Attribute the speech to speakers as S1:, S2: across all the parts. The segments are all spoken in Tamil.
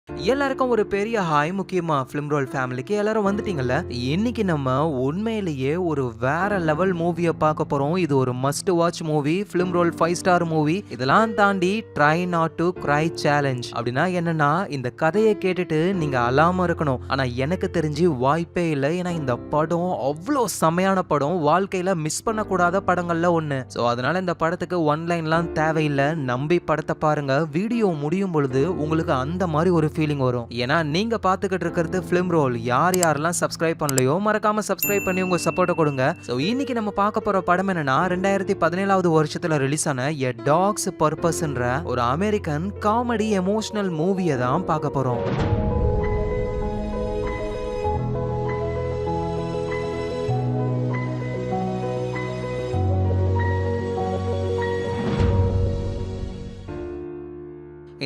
S1: எல்லாருக்கும் ஒரு பெரிய ஹாய். முக்கியமா ஃபிலிம் ரோல் ஃபேமிலிக்கு எல்லாரும் வந்துட்டீங்கல்ல. இன்னைக்கு நம்ம உண்மையிலேயே ஒரு வேற லெவல் மூவியை பார்க்க போறோம். இது ஒரு must watch movie, film roll 5 star movie. இதெல்லாம் தாண்டி try not to cry challenge அப்படின்னா என்னன்னா, இந்த கதையை கேட்டுட்டு நீங்க அழாம இருக்கணும். ஆனா எனக்கு தெரிஞ்சு வாய்ப்பே இல்லை. ஏன்னா இந்த படம் அவ்வளோ செமையான படம், வாழ்க்கையில மிஸ் பண்ணக்கூடாத படங்கள்ல ஒண்ணு. ஸோ அதனால இந்த படத்துக்கு ஒன்லைன்லாம் தேவையில்லை. நம்பி படத்தை பாருங்க. வீடியோ முடியும் பொழுது உங்களுக்கு அந்த மாதிரி ஒரு ஃபீலிங் வரும். ஏன்னா நீங்க பாத்துக்கிட்டு இருக்கிறது ஃபிலிம் ரோல். யாரெல்லாம் சப்ஸ்கிரைப் பண்ணலையோ மறக்காம சப்ஸ்கிரைப் பண்ணி உங்க சப்போர்ட்டை கொடுங்க. சோ இன்னைக்கு நம்ம பார்க்க போற படம் என்னன்னா, 2017வது வருஷத்துல ரிலீஸ் ஆன எ டாக்ஸ் பர்பஸ்ன்ற ஒரு அமெரிக்கன் காமெடி எமோஷனல் மூவியை தான் பார்க்க போறோம்.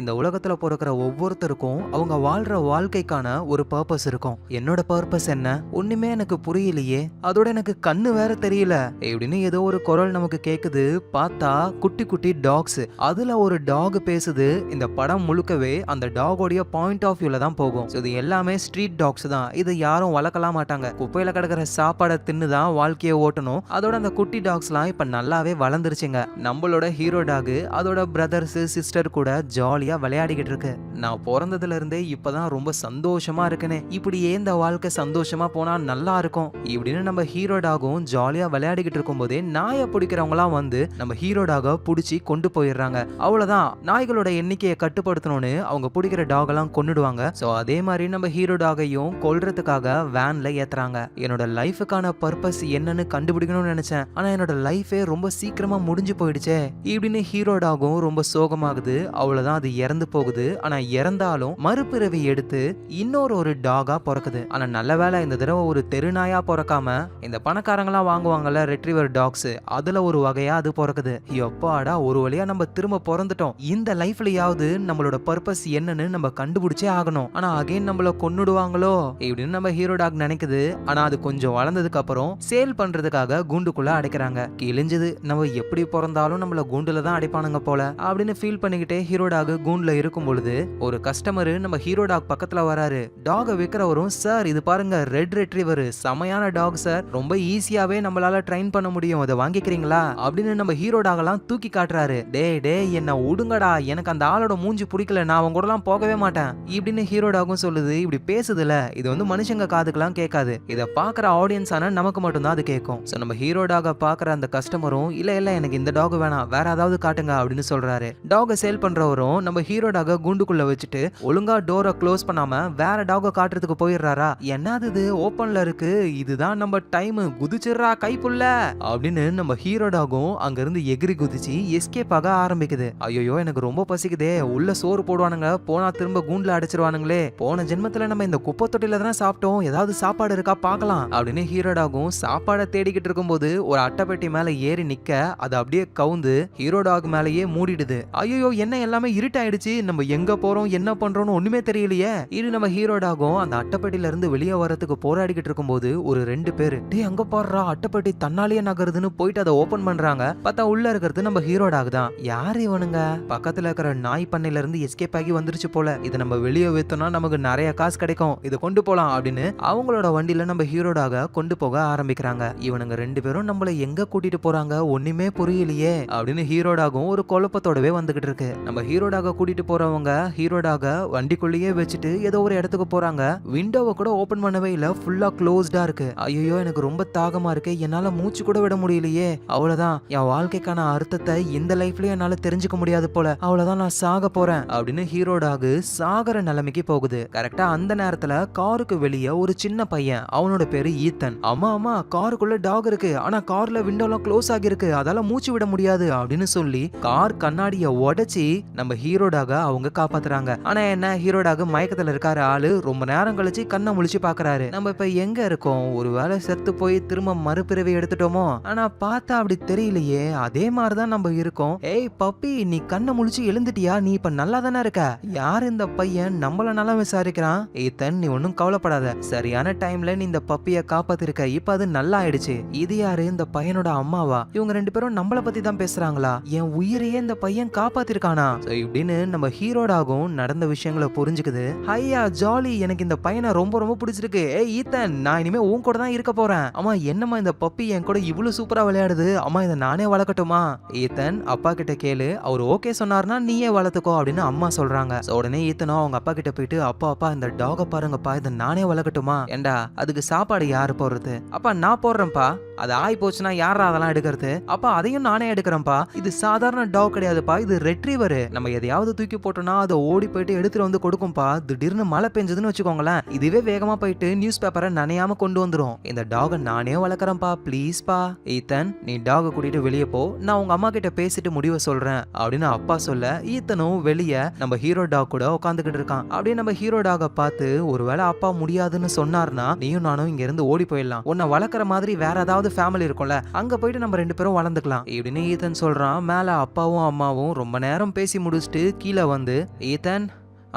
S1: இந்த உலகத்துல பிறக்கிற ஒவ்வொருத்தருக்கும் அவங்க வாழ்ற வாழ்க்கைக்கான ஒரு பர்பஸ் இருக்கும். என்னோட பர்பஸ் என்ன, ஒண்ணுமே எனக்கு புரியலையே, அதோட எனக்கு கண்ணு வேற தெரியல இப்படின்னு ஏதோ ஒரு குரல் நமக்கு கேக்குது. பார்த்தா குட்டி குட்டி டாக்ஸ், அதுல ஒரு டாக் பேசுது. இந்த படம் முழுக்கவே அந்த டாகோடைய பாயிண்ட் ஆஃப் வியூல தான் போகும். இது எல்லாமே ஸ்ட்ரீட் டாக்ஸ் தான். இது யாரும் வளர்க்கலாம் மாட்டாங்க. குப்பையில கிடக்கிற சாப்பாடை தின்னுதான் வாழ்க்கையை ஓட்டணும். அதோட அந்த குட்டி டாக்ஸ்லாம் இப்ப நல்லாவே வளர்ந்துருச்சுங்க. நம்மளோட ஹீரோ டாக் அதோட பிரதர்ஸ் சிஸ்டர் கூட ஜாலியா விளையாடிக்கிட்டு இருக்கு. நான் பிறந்ததுல இருந்தே இப்பதான் ரொம்ப சந்தோஷமா இருக்கேனே, இப்படியே இந்த வாழ்க்கை சந்தோஷமா போனா நல்லா இருக்கும் இப்படின்னு நம்ம ஹீரோ டாகும் ஜாலியா விளையாடிக்கிட்டு இருக்கும் போதே நாயை பிடிக்கிறவங்களாம் வந்து நம்ம ஹீரோ டாக பிடிச்சி கொண்டு போயிடுறாங்க. அவ்வளவுதான், நாய்களோட எண்ணிக்கையை கட்டுப்படுத்தணும்னு அவங்க பிடிக்கிற டாக் எல்லாம் கொன்னுடுவாங்க. சோ அதே மாதிரி நம்ம ஹீரோ டாகையும் கொல்றதுக்காக வேன்ல ஏத்துறாங்க. என்னோட லைஃபுக்கான பர்பஸ் என்னன்னு கண்டுபிடிக்கணும்னு நினைச்சேன். ஆனா என்னோட லைஃபே ரொம்ப சீக்கிரமா முடிஞ்சு போயிடுச்சே இப்படின்னு ஹீரோ டாகும் ரொம்ப சோகமாகுது. அவ்வளவுதான், அது இறந்து போகுது. ஆனா இறந்தாலும் மறுபிறவி எடுத்து இன்னொரு டாகா பிறக்குது. ஆனா நல்ல வேளை இந்த தடவை ஒரு தெருநாயா பிறக்காம இந்த பணக்காரங்களாம் வாங்குவாங்கல்ல ரெட்ரீவர் டாக்ஸ், அதுல ஒரு வகையா அது பிறக்குது. எப்பாடா, ஒரு வழியா நம்ம திரும்ப பிறந்துட்டோம். இந்த லைஃப்லயாவது நம்மளோட பர்பஸ் என்னன்னு நம்ம கண்டுபிடிச்சே ஆகணும். ஆனா அகைன் நம்மள கொன்னுடுவாங்களோ இப்படின்னு நம்ம ஹீரோ டாக் நினைக்குது. ஆனா அது கொஞ்சம் வளர்ந்ததுக்கு அப்புறம் சேல் பண்றதுக்காக கூண்டுக்குள்ள அடைக்கிறாங்க. கிழிஞ்சது, நம்ம எப்படி பிறந்தாலும் நம்மள கூண்டுல தான் அடைப்பானுங்க போல அப்படின்னு ஃபீல் பண்ணிக்கிட்டே ஹீரோ டாக் கூண்டுல இருக்கும் பொழுது ஒரு கஸ்டமர் நம்ம ஹீரோ டாக் பக்கத்துல வராரு. டாக விக்கிறவரும், சார் இது பாருங்க ரெட் ரெட்ரீவர், செமையான டாக் சார், ரொம்ப ஈஸியாவே நம்மளால ட்ரெயின் பண்ண முடியும், அதை வாங்கிக்கிறீங்களா அப்படின்னு நம்ம ஹீரோ டாக் எல்லாம் தூக்கி காட்டுறாரு. டே என்ன உடுங்கடா, எனக்கு அந்த ஆளோட மூஞ்சி பிடிக்கல, நான் அவங்க கூட எல்லாம் போகவே மாட்டேன் இப்படின்னு ஹீரோ டாகும் சொல்லுது. இப்படி பேசுதுல, இது வந்து மனுஷங்க காதுக்கெல்லாம் கேட்காது. இதை பாக்குற ஆடியன்ஸ் ஆன நமக்கு மட்டும்தான் அது கேட்கும். சோ நம்ம ஹீரோ டாக பாக்குற அந்த கஸ்டமரும், இல்ல எனக்கு இந்த டாக் வேணாம், வேற ஏதாவது காட்டுங்க அப்படின்னு சொல்றாரு. டாக சேல் பண்றவரும் நம்ம ஹீரோ டாக கூண்டுக்குள்ள வச்சுட்டு ஒழுங்கா டோரை க்ளோஸ் பண்ணாம வேற டாக காட்டுறதுக்கு போயிடுறாரா. என்னது இது ஓபன்ல இருக்கு, இதுதான் நம்ம டைம், குதிச்சிடுறா கைப்புள்ள அப்படின்னு நம்ம ஹீரோ டாகும் அங்க இருந்து எகிரி குதிச்சு எஸ்கேப் ஆக ஆரம்பிக்குது. ஐயோ எனக்கு ரொம்ப பசிக்குதே, உள்ள சோறு போடுவானுங்க, போனா திரும்ப கூண்டுல அடைச்சிருவானுங்களே, போன ஜென்மத்துல நம்ம இந்த குப்பை தொட்டில தானே சாப்பிட்டோம், ஏதாவது சாப்பாடு இருக்கா பார்க்கலாம் அப்படின்னு ஹீரோ டாகும் சாப்பாடை தேடிக்கிட்டு இருக்கும்போது ஒரு அட்டைப்பெட்டி மேல ஏறி நிக்க அது அப்படியே கவுந்து ஹீரோ டாக் மேலேயே மூடிடுது. ஐயோ என்ன எல்லாமே இருட்டாயிடுச்சு, நம்ம எங்க போறோம் என்ன பண்றோம்னு ஒண்ணுமே தெரியலையே. இது நம்ம ஹீரோ டாகும் அந்த அட்டைப்பெட்டில இருந்து வெளியே வரதுக்கு போராடிக்கிட்டு இருக்கும்போது ஒரு 2 பேரு, டேய் அங்க பாடுறா அட்டைப்பெட்டி தன்னாலேயே நகருதுன்னு போயிட்டு அதை ஓபன் பண்றாங்க. பார்த்தா உள்ள இருக்கிறது நம்ம ஹீரோ டாக் தான். யாரு இவனுங்க, பக்கத்துல இருக்கிற நாய் பண்ணையில இருந்து எஸ்கேப் ஆகி வந்துருச்சு போல, இதை நம்ம வெளியே வித்தோம்னா நமக்கு நிறைய காசு கிடைக்கும், இதை கொண்டு போலாம் அப்படின்னு அவங்களோட வண்டியில நம்ம ஹீரோ டாக கொண்டு போக ஆரம்பிக்கிறாங்க. இவனுங்க 2 பேரும் நம்மள எங்க கூட்டிட்டு போறாங்க ஒண்ணுமே புரியலையே அப்படின்னு ஹீரோ டாகும் ஒரு குழப்பத்தோடவே வந்துகிட்டு இருக்கு. நம்ம ஹீரோ டாக கூட்டிட்டு போறவங்க ஹீரோ டாக வண்டிக்குள்ளேயே வச்சுட்டு ஏதோ ஒரு இடத்துக்கு போறாங்க. விண்டோவை கூட ஓபன் பண்ணவே இல்ல, ஃபுல்லா க்ளோஸ்டா இருக்கு. ஐயோ எனக்கு ரொம்ப தாகமா இருக்கு, என்னால மூச்சு கூட விட முடியலையே, அவ்வளவுதான் என் வாழ்க்கைக்கான அர்த்தத்தை இந்த லைஃப்லயே என்னால தெரிஞ்சுக்க முடியாது போல, அவ்வளவுதான் நான் சாக போறேன் அப்படின்னு ஹீரோ டாக் சாகர நிலைமைக்கு போகுது. கரெக்டா அந்த நேரத்துல காருக்கு வெளியே ஒரு சின்ன பையன், அவனோட பேரு ஈத்தன். அம்மா காருக்குள்ள டாக் இருக்கு, ஆனா கார்ல விண்டோலாம் க்ளோஸ் ஆகிருக்கு, அதால மூச்சு விட முடியாது அப்படின்னு சொல்லி கார் கண்ணாடிய உடைச்சி நம்ம ஹீரோ டாக அவங்க காப்பாத்துறாங்க. ஆனா என்ன, ஹீரோ டாக் மயக்கத்துல இருக்காரு. ஆளு ரொம்ப நேரம் கழிச்சு கண்ணை முழிச்சு பாக்குறாரு. நம்ம இப்ப எங்க இருக்கோம், ஒருவேளை செத்து போய் திரும்ப மறுபிறவி எடுத்துட்டோமோ, ஆனா பார்த்தா அப்படி தெரியலையே, அதே மாதிரிதான் நம்ம இருக்கோம். ஏய் பப்பி, நீ கண்ணை முழிச்சு எழுந்துட்டியா, நீ இப்ப நல்லா தானே இருக்க, யார் இந்த பையன் நம்மள நல்லா விசாரிக்கிறான். ஈத்தன் நீ ஒன்னும் கவலைப்படாத, சரியான டைம்ல நீ இந்த பப்பிய காப்பாத்திருக்க, இப்ப அது நல்லா ஆயிடுச்சு. இது யாரு, இந்த பையனோட அம்மாவா, இவங்க 2 பேரும் நம்மள பத்தி தான் பேசுறாங்களா, என் உயிரையே இந்த பையன் காப்பாத்திருக்கானா இப்படின்னு அப்படின்னு நம்ம ஹீரோடாகும் நடந்த விஷயங்களை புரிஞ்சுக்குது. ஹையா ஜாலி, எனக்கு இந்த பையனை ரொம்ப ரொம்ப பிடிச்சிருக்கு. ஏய் ஈத்தன், நான் இனிமே உன் கூட தான் இருக்க போறேன். அம்மா என்னம்மா இந்த பப்பி என் கூட இவ்வளவு சூப்பரா விளையாடுது, அம்மா இதை நானே வளர்க்கட்டுமா? ஈத்தன் அப்பா கிட்ட கேளு, அவர் ஓகே சொன்னார்னா நீயே வளர்த்துக்கோ அப்படின்னு அம்மா சொல்றாங்க. உடனே ஈத்தனும் அவங்க அப்பா கிட்ட போயிட்டு, அப்பா இந்த டாக பாருங்கப்பா, இதை நானே வளர்க்கட்டுமா? ஏண்டா அதுக்கு சாப்பாடு யாரு போடுறது? அப்பா நான் போடுறேன்ப்பா. அது ஆய் போச்சுன்னா யாரா அதெல்லாம் எடுக்கிறது? அப்பா அதையும் நானே எடுக்கிறேன்ப்பா. இது சாதாரண டாக் கிடையாதுப்பா, இது ரெட்ரீவர். நம்ம எதையாவது தூக்கி போட்டோம்னா அதை ஓடி போயிட்டு எடுத்துட்டு வந்து கொடுக்கும்பா. திடீர்னு மழை பெஞ்சதுன்னு வச்சுக்கோங்களேன், இதுவே வேகமா போயிட்டு நியூஸ் பேப்பரை நனையாம கொண்டு வந்துரும். இந்த டாகை நானே வளர்க்கறேன்ப்பா, ப்ளீஸ்பா. ஈத்தன் நீ டாகை கூட்டிட்டு வெளியே போ, நான் உங்க அம்மா கிட்ட பேசிட்டு முடிவை சொல்றேன் அப்படின்னு அப்பா சொல்ல, ஈத்தனும் வெளியே நம்ம ஹீரோ டாக் கூட உட்காந்துக்கிட்டு இருக்கான். அப்படியே நம்ம ஹீரோ டாகை பார்த்து, ஒருவேளை அப்பா முடியாதுன்னு சொன்னார்னா நீயும் நானும் இங்க இருந்து ஓடி போயிடலாம். உன்னை வளர்க்குற மாதிரி வேற ஏதாவது ஃபேமிலி இருக்கும்ல, அங்க போயிட்டு நம்ம 2 பேரும் வளர்ந்துக்கலாம் இப்படின்னு ஈத்தன் சொல்றான். மேல அப்பாவும் அம்மாவும் ரொம்ப நேரம் பேசி முடிச்சுட்டு கீழே வந்து, ஈத்தன்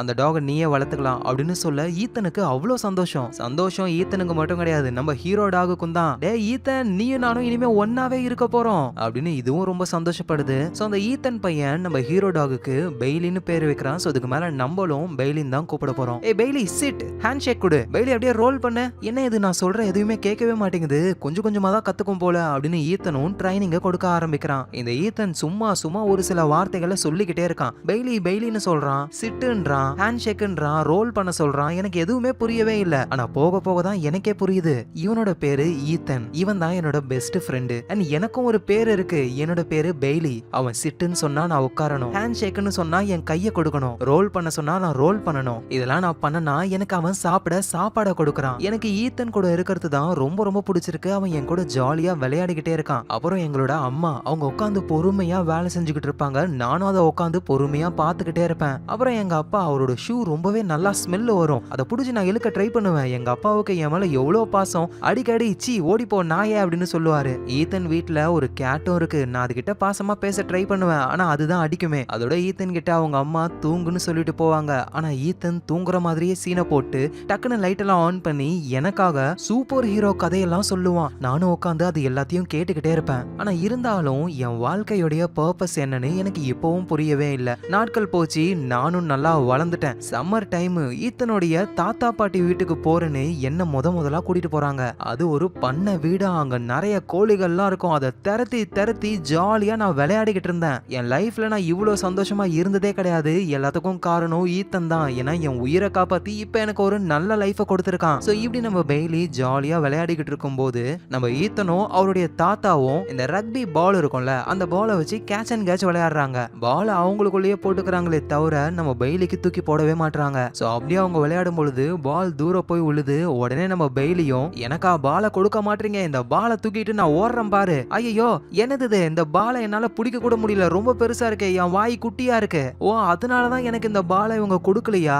S1: அந்த டாகை நீயே வளர்த்துக்கலாம் அப்படின்னு சொல்ல ஈத்தனுக்கு அவ்வளோ சந்தோஷம் ஈத்தனுக்கு மட்டும் கிடையாது, நம்ம ஹீரோ டாகுக்கும் தான். டே ஈத்தன், நீயும் நானும் இனிமே ஒன்னாவே இருக்க போறோம் அப்படின்னு இதுவும் ரொம்ப சந்தோஷப்படுது. ஸோ அந்த ஈத்தன் பையன் நம்ம ஹீரோ டாகுக்கு பெய்லின்னு பேர் வைக்கிறான். ஸோ அதுக்கு மேல நம்மளும் பெய்லின்னு தான் கூப்பிட போறோம். ஏ பெய்லி சிட், ஹேண்ட் ஷேக் கொடு. பெய்லி அப்படியே ரோல் பண்ணு. என்ன இது நான் சொல்ற எதுவுமே கேட்கவே மாட்டேங்குது, கொஞ்சம் கொஞ்சமா தான் கத்துக்கும் போல அப்படின்னு ஈத்தனும் ட்ரைனிங்க கொடுக்க ஆரம்பிக்கிறான். இந்த ஈத்தன் சும்மா ஒரு சில வார்த்தைகளை சொல்லிக்கிட்டே இருக்கான். பெய்லின்னு சொல்றான், சிட்டுன்றான், ஹேண்ட் ஷேக்ன்றான், ரோல் பண்ண சொல்றான். எனக்கு எதுவுமே புரியவே இல்ல. ஆனா போக போக தான் எனக்கே புரியுது. இவனோட பேரு ஈத்தன், இவன் தான் என்னோட பெஸ்ட் ஃப்ரெண்டு. அண்ட் எனக்கும் ஒரு பேர் இருக்கு, என்னோட பேரு பெய்லி. அவன் சிட்டுன்னு சொன்னா நான் உட்காரணும், ஹேண்ட் ஷேக்னு சொன்னா என் கையை கொடுக்கணும், ரோல் பண்ண சொன்னா நான் ரோல் பண்ணணும். இதெல்லாம் நான் பண்ணனா எனக்கு அவன் சாப்பாட கொடுக்கறான். எனக்கு ஈத்தன் கூட இருக்கிறது தான் ரொம்ப ரொம்ப பிடிச்சிருக்கு. அவன் என் கூட ஜாலியா விளையாடிக்கிட்டே இருக்கான். அப்புறம் எங்களோட அம்மா அவங்க உட்காந்து பொறுமையா வேலை செஞ்சுக்கிட்டு இருப்பாங்க. நானும் அதை உட்காந்து பொறுமையா பாத்துக்கிட்டே இருப்பேன். அப்புறம் எங்க அப்பா அவரோட ஷூ ரொம்பவே நல்லா ஸ்மெல் வரும், அதை புடிச்சு நான் இழுக்க ட்ரை பண்ணுவேன். எங்க அப்பாவுக்கு என் மேல எவ்வளவு பாசம், அடிக்கடி சி ஓடிப்போ நாயே அப்படின்னு சொல்லுவாரு. ஈத்தன் வீட்டுல ஒரு கேட்டும் இருக்கு, நான் அதுகிட்ட பாசமா பேச ட்ரை பண்ணுவேன், ஆனா அதுதான் அடிக்குமே. அதோட ஈத்தன் கிட்ட அவங்க அம்மா தூங்குன்னு சொல்லிட்டு போவாங்க. ஆனா ஈத்தன் தூங்குற மாதிரியே சீனை போட்டு டக்குன்னு லைட் எல்லாம் ஆன் பண்ணி எனக்காக சூப்பர் ஹீரோ கதையெல்லாம் சொல்லுவான். நானும் உட்காந்து அது எல்லாத்தையும் கேட்டுக்கிட்டே இருப்பேன். ஆனா இருந்தாலும் என் வாழ்க்கையோடைய பர்பஸ் என்னன்னு எனக்கு இப்பவும் புரியவே இல்லை. நாட்கள் போச்சு, நானும் நல்லா வளர்ந்துட்டேன். சம்மர் டைம் ஈத்தனுடைய தாத்தா பாட்டி வீட்டுக்கு போறேன்னு என்ன முதலா கூட்டிட்டு போறாங்க. அது ஒரு பண்ண வீடா, அங்க நிறைய கோழிகள்லாம் இருக்கும். அதை திரத்தி ஜாலியா நான் விளையாடிக்கிட்டு இருந்தேன். என் லைஃப்ல நான் இவ்வளவு சந்தோஷமா இருந்ததே கிடையாது. எல்லாத்துக்கும் காரணம் ஈத்தன் தான். ஏன்னா என் உயிரை காப்பாத்தி இப்ப எனக்கு ஒரு நல்ல லைஃபை கொடுத்திருக்கான். சோ இப்படி நம்ம பெய்லி ஜாலியா விளையாடிக்கிட்டு இருக்கும் போது நம்ம ஈத்தனும் அவருடைய தாத்தாவும் இந்த ரக்பி பால் இருக்கும்ல, அந்த பாலை வச்சு கேட்ச் அண்ட் கேட்ச் விளையாடுறாங்க. பால் அவங்களுக்குள்ளேயே போட்டுக்கிறாங்களே தவிர நம்ம பெய்லிக்கு தூக்கி போடவே மாட்டாங்க. சோ அப்படியே அவங்க விளையாடும் பொழுது பால் தூரம் போய் விழுது. உடனே நம்ம பெய்லியும், எனக்கா பாலை கொடுக்க மாட்டீங்க, இந்த பாலை தூக்கிட்டு நான் ஓடுறேன் பாரு. ஐயோ என்னது இந்த பாலை என்னால பிடிக்க கூட முடியல, ரொம்ப பெருசா இருக்கு, என் வாய் குட்டியா இருக்கு. ஓ அதனாலதான் எனக்கு இந்த பாலை இவங்க கொடுக்கலையா?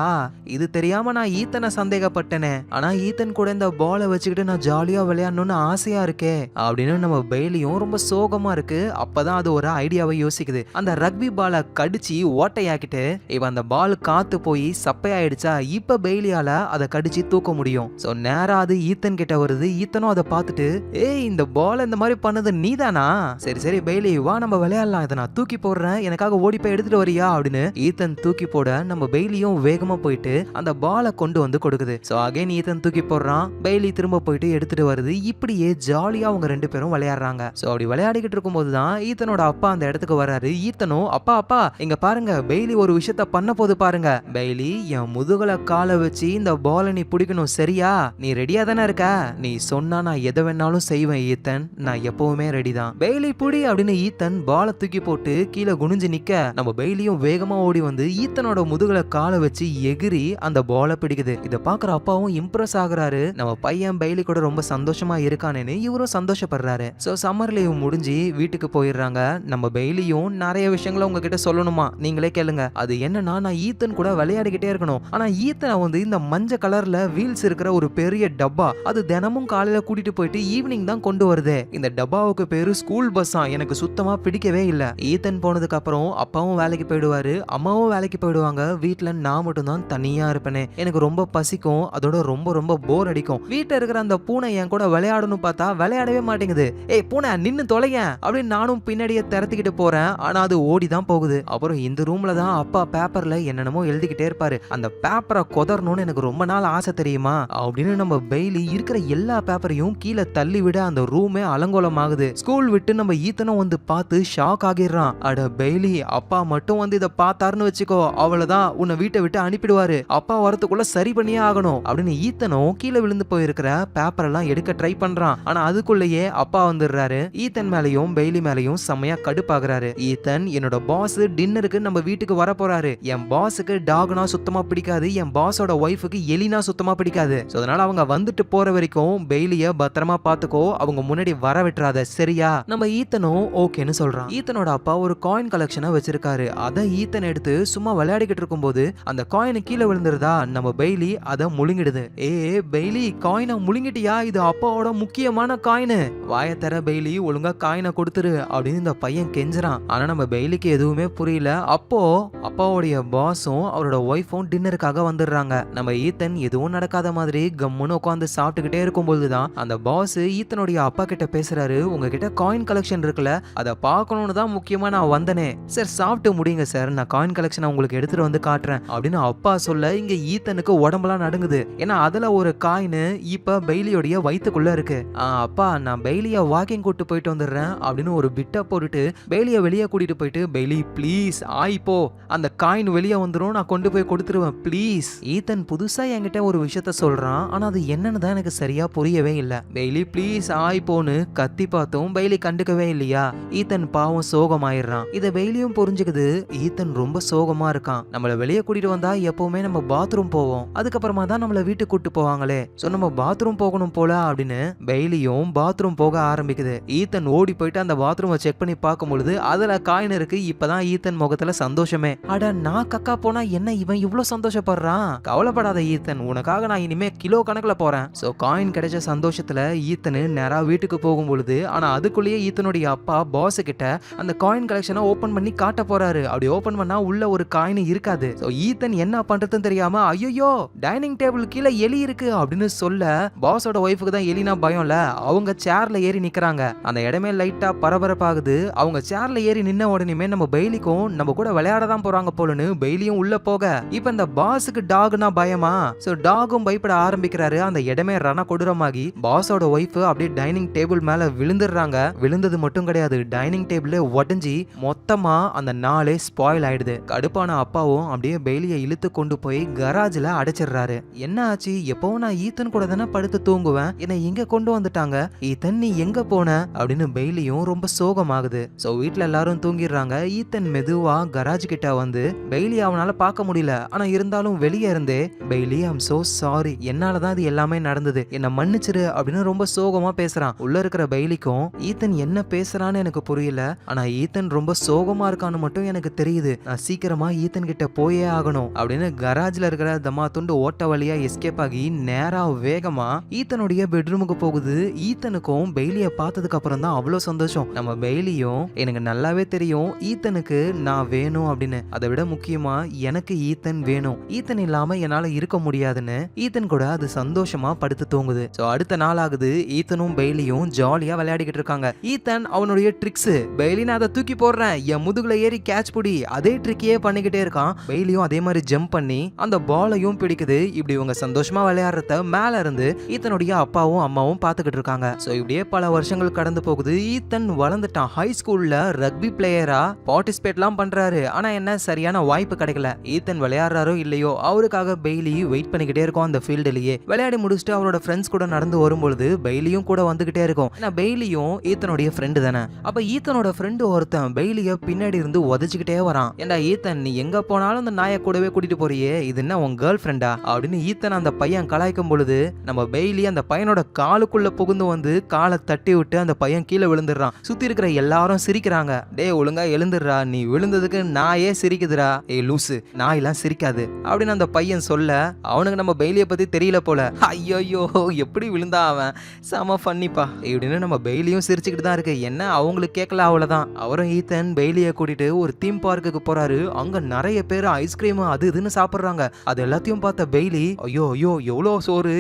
S1: இது தெரியாம நான் ஈத்தனை சந்தேகப்பட்டனே. ஆனா ஈத்தன் கூட இந்த பாலை வச்சுக்கிட்டு நான் ஜாலியா விளையாடணும்னு ஆசையா இருக்கே அப்படின்னு நம்ம பெய்லியும் ரொம்ப சோகமா இருக்கு. அப்பதான் அது ஒரு ஐடியாவை யோசிக்குது. அந்த ரக்பி பாலை கடிச்சு ஓட்டையாக்கிட்டு இவன் அந்த பால் காத்து போய் சப்பையாயிடுச்சா, இப்ப பெய்லியால அதை கடிச்சு தூக்க முடியும். சோ நேரா அது ஈத்தன் கிட்ட வருது. ஈத்தனும் அதை பார்த்துட்டு, ஏய் இந்த பால் இந்த மாதிரி பண்ணது நீதானா? சரி பெய்லி வா நம்ம விளையாடலாம், இதை நான் தூக்கி போடுறேன், எனக்காக ஓடி போய் எடுத்துட்டு வரியா அப்படின்னு ஈத்தன் தூக்கி போட நம்ம பெய்லியும் வேகமா போயிட்டு அந்த பாலை கொண்டு வந்து கொடுக்குது. சோ அகைன் ஈத்தன் தூக்கி போடுறான், பெய்லி திரும்ப போயிட்டு எடுத்துட்டு வருது. இப்படியே ஜாலியா அவங்க 2 பேரும் விளையாடுறாங்க. சோ அப்படி விளையாடிக்கிட்டு இருக்கும் போதுதான் ஈத்தனோட அப்பா அந்த இடத்துக்கு வராரு. ஈத்தனும், அப்பா இங்க பாருங்க, பெய்லி ஒரு விஷயத்த பண்ண போது பாருங்க. பெய்லி என் முதுகுல காலை வச்சு இந்த பாலை நீ பிடிக்கணும், சரியா? நீ ரெடியா தானே இருக்க? நீ சொன்னா நான் எதை வேணாலும் செய்வேன் ஈத்தன், நான் எப்பவுமே ரெடி தான். பெய்லி புடி அப்படின்னு ஈத்தன் பாலை தூக்கி போட்டு கீழே குனிஞ்சு நிக்க நம்ம பெய்லியும் வேகமா ஓடி வந்து ஈத்தனோட முதுகுல காலை வச்சு எகிரி அந்த பாலை பிடிக்குது. இதை பாக்குற அப்பாவும் இம்ப்ரெஸ் ஆகுறாரு. நம்ம பையன் பெய்லி கூட ரொம்ப சந்தோஷமா இருக்கானேன்னு இவரும் சந்தோஷப்படுறாரு. சோ சம்மர் லீவ் முடிஞ்சு வீட்டுக்கு போயிடுறாங்க. நம்ம பெய்லியும் நிறைய விஷயங்களை உங்ககிட்ட சொல்லணுமா, நீங்களே கேளுங்க. அது என்னன்னா, நான் ஈத்தன் ஈத்தன் கூட விளையாடிக்கிட்டே இருக்கணும். ஆனா ஈத்தனை வந்து இந்த மஞ்சள் கலர்ல வீல்ஸ் இருக்கிற ஒரு பெரிய டப்பா அது தினமும் காலையில கூட்டிட்டு போயிட்டு ஈவினிங் தான் கொண்டு வருது. இந்த டப்பாவுக்கு பேரு ஸ்கூல் பஸ்ஸா. எனக்கு சுத்தமா பிடிக்கவே இல்ல. ஈத்தன் போனதுக்கு அப்புறம் அப்பாவும் வேலைக்கு போயிடுவாரு, அம்மாவும் வேலைக்கு போயிடுவாங்க. வீட்டுல நான் மட்டும் தான் தனியா இருப்பேனே. எனக்கு ரொம்ப பசிக்கும், அதோட ரொம்ப ரொம்ப போர் அடிக்கும். வீட்டுல இருக்கிற அந்த பூனை என் கூட விளையாடணும் பார்த்தா விளையாடவே மாட்டேங்குது. ஏய் பூனை நின்னு தொலைங்க அப்படின்னு நானும் பின்னாடியே திறத்திக்கிட்டு போறேன். ஆனா அது ஓடி தான் போகுது. அப்புறம் இந்த ரூம்ல தான் அப்பா பேப்பர்ல என்னென்னமோ எழுதிக்கிட்டே இருப்பாரு. அந்த பேப்பரை கொதறணும்னு எனக்கு ரொம்ப நாள் ஆசை தெரியுமா அப்படின்னு நம்ம பெய்லி இருக்கிற எல்லா பேப்பரையும் கீழே தள்ளி விட அந்த ரூமே அலங்கோலம் ஆகுது. ஸ்கூல் விட்டு நம்ம ஈத்தனும் வந்து பார்த்து ஷாக் ஆகிடுறான். அட பெய்லி, அப்பா மட்டும் வந்து இதை பார்த்தாருன்னு வச்சுக்கோ, அவ்வளவுதான், உன்னை வீட்டை விட்டு அனுப்பிடுவாரு. அப்பா வரத்துக்குள்ள சரி பண்ணியே ஆகணும் அப்படின்னு ஈத்தனும் கீழே விழுந்து போயிருக்கிற பேப்பர் எல்லாம் எடுக்க ட்ரை பண்றான். ஆனா அதுக்குள்ளேயே அப்பா வந்துடுறாரு. ஈத்தன் மேலையும் பெய்லி மேலையும் செம்மையா கடுப்பாகிறாரு. ஈத்தன், என்னோட பாஸ் டின்னருக்கு நம்ம வீட்டுக்கு வர போறாரு. என் பாஸுக்கு டாக்னா சுத்தமா பிடிக்காது, என் பாஸோட ஒய்ஃபுக்கு எலினா சுத்தமா பிடிக்காது. அதனால அவங்க வந்துட்டு போற வரைக்கும் பெய்லிய பத்திரமா பாத்துக்கோ, அவங்க முன்னாடி வர விட்டுறாத, சரியா? நம்ம ஈத்தனும் ஓகேன்னு சொல்றான். ஈத்தனோட அப்பா ஒரு காயின் கலெக்ஷனை வச்சிருக்காரு. அதை ஈத்தன் எடுத்து சும்மா விளையாடிக்கிட்டு இருக்கும் போது அந்த காயின் கீழே விழுந்துருதா. நம்ம பெய்லி அதை முழுங்கிடுது. ஏ பெய்லி, காயினை முழுங்கிட்டியா? இது அப்பாவோட முக்கியமான காயின். வாயை தர பெய்லி, ஒழுங்கா காயினை கொடுத்துரு அப்படின்னு இந்த பையன் கெஞ்சுறான். ஆனா நம்ம பெய்லிக்கு எதுவுமே புரியல. அப்போ அப்பாவுடைய பாஸும் அவரோட ஒய்ஃபும் டின்னருக்காக வந்துடுறாங்க. நம்ம ஈத்தன் எதுவும் நடக்காத மாதிரி கம்முன்னு உட்காந்து சாப்பிட்டுக்கிட்டே இருக்கும்போதுதான் அந்த பாஸ் ஈத்தனுடைய அப்பா கிட்ட பேசுறாரு. உங்ககிட்ட காயின் கலெக்ஷன் இருக்குல்ல, அதை பார்க்கணும்னு தான் முக்கியமா நான் வந்தனே. சார் சாப்பிட்டு முடியுங்க சார், நான் காயின் கலெக்ஷன் உங்களுக்கு எடுத்துட்டு வந்து காட்டுறேன் அப்படின்னு அப்பா சொல்ல இங்க ஈத்தனுக்கு உடம்பெல்லாம் நடுங்குது. ஏன்னா அதுல ஒரு காயின் இப்ப பெய்லியோடைய வயிற்றுக்குள்ள இருக்கு. அப்பா, நான் பெய்லிய வாக்கிங் கூட்டு போயிட்டு வந்துடுறேன் அப்படின்னு ஒரு பிட்ட போட்டுட்டு பெய்லிய வெளியே கூட்டிட்டு போயிட்டு, பெய்லி ப்ளீஸ் ஆயிப்போ, அந்த காயின் வெளியே வந்துடும், நான் கொண்டு போய் கொடுத்துருவேன் ப்ளீஸ். ஈத்தன் புதுசா என்கிட்ட ஒரு விஷயத்த சொல்றான். ஆனா அது என்னன்னு தான் எனக்கு சரியா புரியவே இல்ல. பெய்லி ப்ளீஸ் ஆயிப்போன்னு கத்தி பார்த்தும் பெய்லி கண்டுக்கவே இல்லையா. ஈத்தன் பாவம் சோகமாயிடுறான். இத பெய்லியும் புரிஞ்சுக்குது. ஈத்தன் ரொம்ப சோகமா இருக்கான். நம்மள வெளியே கூட்டிட்டு வந்தா எப்பவுமே நம்ம பாத்ரூம் போவோம், அதுக்கப்புறமா தான் நம்மள வீட்டுக்கு கூட்டு போவாங்களே, சோ நம்ம பாத்ரூம் போகணும் போல அப்படின்னு பெய்லியும் பாத்ரூம் போக ஆரம்பிக்குது. ஈத்தன் ஓடி போயிட்டு அந்த பாத்ரூமை செக் பண்ணி பார்க்கும் பொழுது அதுல காயின் இருக்கு. இப்பதான் ஈத்தன் முகத்துல சந்தோஷமே. அட, நான் கக்கா போனா என்ன இவன் இவ்வளவு சந்தோஷப்படுறான்? கவலைப்படாத ஈத்தன், உனக்காக நான் இனிமே கிலோ கணக்குல போறேன். சோ காயின் கிடைச்ச சந்தோஷத்துல ஈத்தனு நேரா வீட்டுக்கு போகும் பொழுது, ஆனா அதுக்குள்ளேயே ஈத்தனுடைய அப்பா பாஸ் கிட்ட அந்த காயின் கலெக்ஷனை ஓபன் பண்ணி காட்ட போறாரு. அப்படி ஓபன் பண்ணா உள்ள ஒரு காயின் இருக்காது. சோ ஈத்தன் என்ன பண்றதுன்னு தெரியாம, ஐயோ டைனிங் டேபிள் கீழே எலி இருக்கு அப்படின்னு சொல்ல, பாஸோட ஒய்ஃபுக்கு தான் எலினா பயம்ல, அவங்க சேர்ல ஏறி நிக்கிறாங்க. அந்த இடமே லைட்டா பரபரப்பாகுது. அவங்க சேர்ல ஏறி நின்ன உடனே நம்ம பெய்லிக்கும் நம்ம கூட விளையாட தான் போறாங்க போலன்னு பெய்லியும் உள்ள போக, இப்ப இந்த பாஸுக்கு டாக்னா பயமா, சோ டாகும் பயப்பட ஆரம்பிக்கிறாரு. அந்த இடமே ரண கொடூரமாகி பாஸோட ஒய்ஃப் அப்படியே டைனிங் டேபிள் மேல விழுந்துடுறாங்க. விழுந்தது மட்டும் கிடையாது, டைனிங் டேபிள் உடஞ்சி மொத்தமா அந்த நாளே ஸ்பாயில் ஆயிடுது. கடுப்பான அப்பாவும் அப்படியே பெய்லியை இழுத்து கொண்டு போய் கராஜ்ல அடைச்சிடுறாரு. என்ன ஆச்சு? எப்பவும் நான் ஈத்தன் கூட தானே படுத்து தூங்குவேன், என்னை இங்க கொண்டு வந்துட்டாங்க, ஈத்தன் நீ எங்க போன அப்படின்னு பெய்லியும் ரொம்ப சோகமாகுது. சோ வீட்டுல எல்லாரும் தூங்கிடுறாங்க. ஈத்தன் மெதுவா கராஜ் கிட்ட வந்து பெய்லி அவனால பார்க்க முடியல, ஆனா இருந்தாலும் வெளியே இருந்தே, பெய்லி ஐம் சோ சாரி, என்னாலதான் இது எல்லாமே நடந்தது, என்ன மன்னிச்சிரு அப்படின்னு ரொம்ப சோகமா பேசுறான். உள்ள இருக்கிற பெய்லிக்கும் ஈத்தன் என்ன பேசுறான்னு எனக்கு புரியல, ஆனா ஈத்தன் ரொம்ப சோகமா இருக்கான்னு மட்டும் எனக்கு தெரியுது. நான் சீக்கிரமா ஈத்தன் கிட்ட போயே ஆகணும் அப்படின்னு கராஜ்ல இருக்கிற தமா துண்டு ஓட்ட வழியா எஸ்கேப் ஆகி நேரா வேகமா ஈத்தனுடைய பெட்ரூமுக்கு போகுது. ஈத்தனுக்கும் பெய்லிய பார்த்ததுக்கு அப்புறம் தான் அவ்வளவு சந்தோஷம். நம்ம பெய்லியும், எனக்கு நல்லாவே தெரியும் ஈத்தனுக்கு நான் வேணும் அப்படின்னு, அதை விட முக்கியமா எனக்கு ஈத்தன் வேணும், ஈத்தன் இல்லாம என்னால இருக்க முடியாதுன்னு ஈத்தன் கூட அது சந்தோஷமா படுத்து தூங்குது. சோ அடுத்த நாள் ஆகுது. ஈத்தனும் பெய்லியும் ஜாலியா விளையாடிக்கிட்டு இருக்காங்க. ஈத்தன் அவனுடைய ட்ரிக்ஸ், பெய்லி நான் அதை தூக்கி போடுறேன், என் முதுகுல ஏறி கேட்ச் புடி, அதே ட்ரிக்கையே பண்ணிக்கிட்டே இருக்கான். பெய்லியும் அதே மாதிரி ஜம்ப் பண்ணி அந்த பாலையும் பிடிக்குது. இப்படி இவங்க சந்தோஷமா விளையாடுறத மேல இருந்து ஈத்தனுடைய அப்பாவும் அம்மாவும் பாத்துக்கிட்டு இருக்காங்க. சோ இப்படியே பல வருஷங்கள் கடந்து போகுது. ஈத்தன் வளர்ந்துட்டான். ஹை ஸ்கூல்ல ரக்பி பிளேயரா பார்ட்டிசிபேட்லாம் பண்றாரு. ஆனா என்ன, சரியான வாய்ப்பு கிடைக்கல. ஈத்தன் விளையாடுறாரோ இல்லையோ அவருக்காக பெய்லி வெயிட் பண்ணிக்கிட்டே இருக்கும். அந்த ஃபீல்டுலயே விளையாடி முடிச்சுட்டு அவரோட ஃப்ரெண்ட்ஸ் கூட நடந்து வரும்பொழுது பெய்லியும் கூட வந்துகிட்டே இருக்கும். ஏன்னா பெய்லியும் ஈத்தனுடைய ஃப்ரெண்டு தானே. அப்ப ஈத்தனோட ஃப்ரெண்டு ஒருத்தன் பெய்லிய பின்னாடி இருந்து உதச்சிக்கிட்டே வரான். ஏண்டா ஈத்தன், நீ எங்க போனாலும் அந்த நாயை கூடவே கூட்டிட்டு போறியே, இது என்ன உன் கேர்ள் ஃப்ரெண்டா அப்படின்னு ஈத்தன் அந்த பையன் கலாய்க்கும் பொழுது, நம்ம பெய்லி அந்த பையனோட காலுக்குள்ள புகுந்து வந்து காலை தட்டி விட்டு அந்த பையன் கீழே விழுந்துடுறான். சுத்தி இருக்கிற எல்லாரும் சிரிக்கிறாங்க. டே ஒழுங்கா எழுந்துடுறா, நீ விழுந்ததுக்கு நாயே சிரிக்குதுடா, ஏ லூசு நாயெல்லாம் சிரிக்காது அப்படின்னு அந்த பையன் சொல்ல அவனுக்கு நம்ம பெய்லியை பத்தி தெரியல போல. ஐயோ எப்படி விழுந்தா அவன், செம ஃபன்னிப்பா இப்படின்னு நம்ம பெய்லியும் சிரிச்சுக்கிட்டு தான் இருக்கு. என்ன அவங்களுக்கு கேட்கல, அவ்வளவுதான். அவரும் ஈத்தன் பெய்லியை கூட்டிட்டு ஒரு தீம் பார்க்குக்கு போறாரு. அங்க நிறைய பேர் ஐஸ்கிரீம் அது இதுன்னு சாப்பிடுறாங்க. அது எல்லாத்தையும் பார்த்த பெய்லி ஐயோ எவ்வளோ சோறு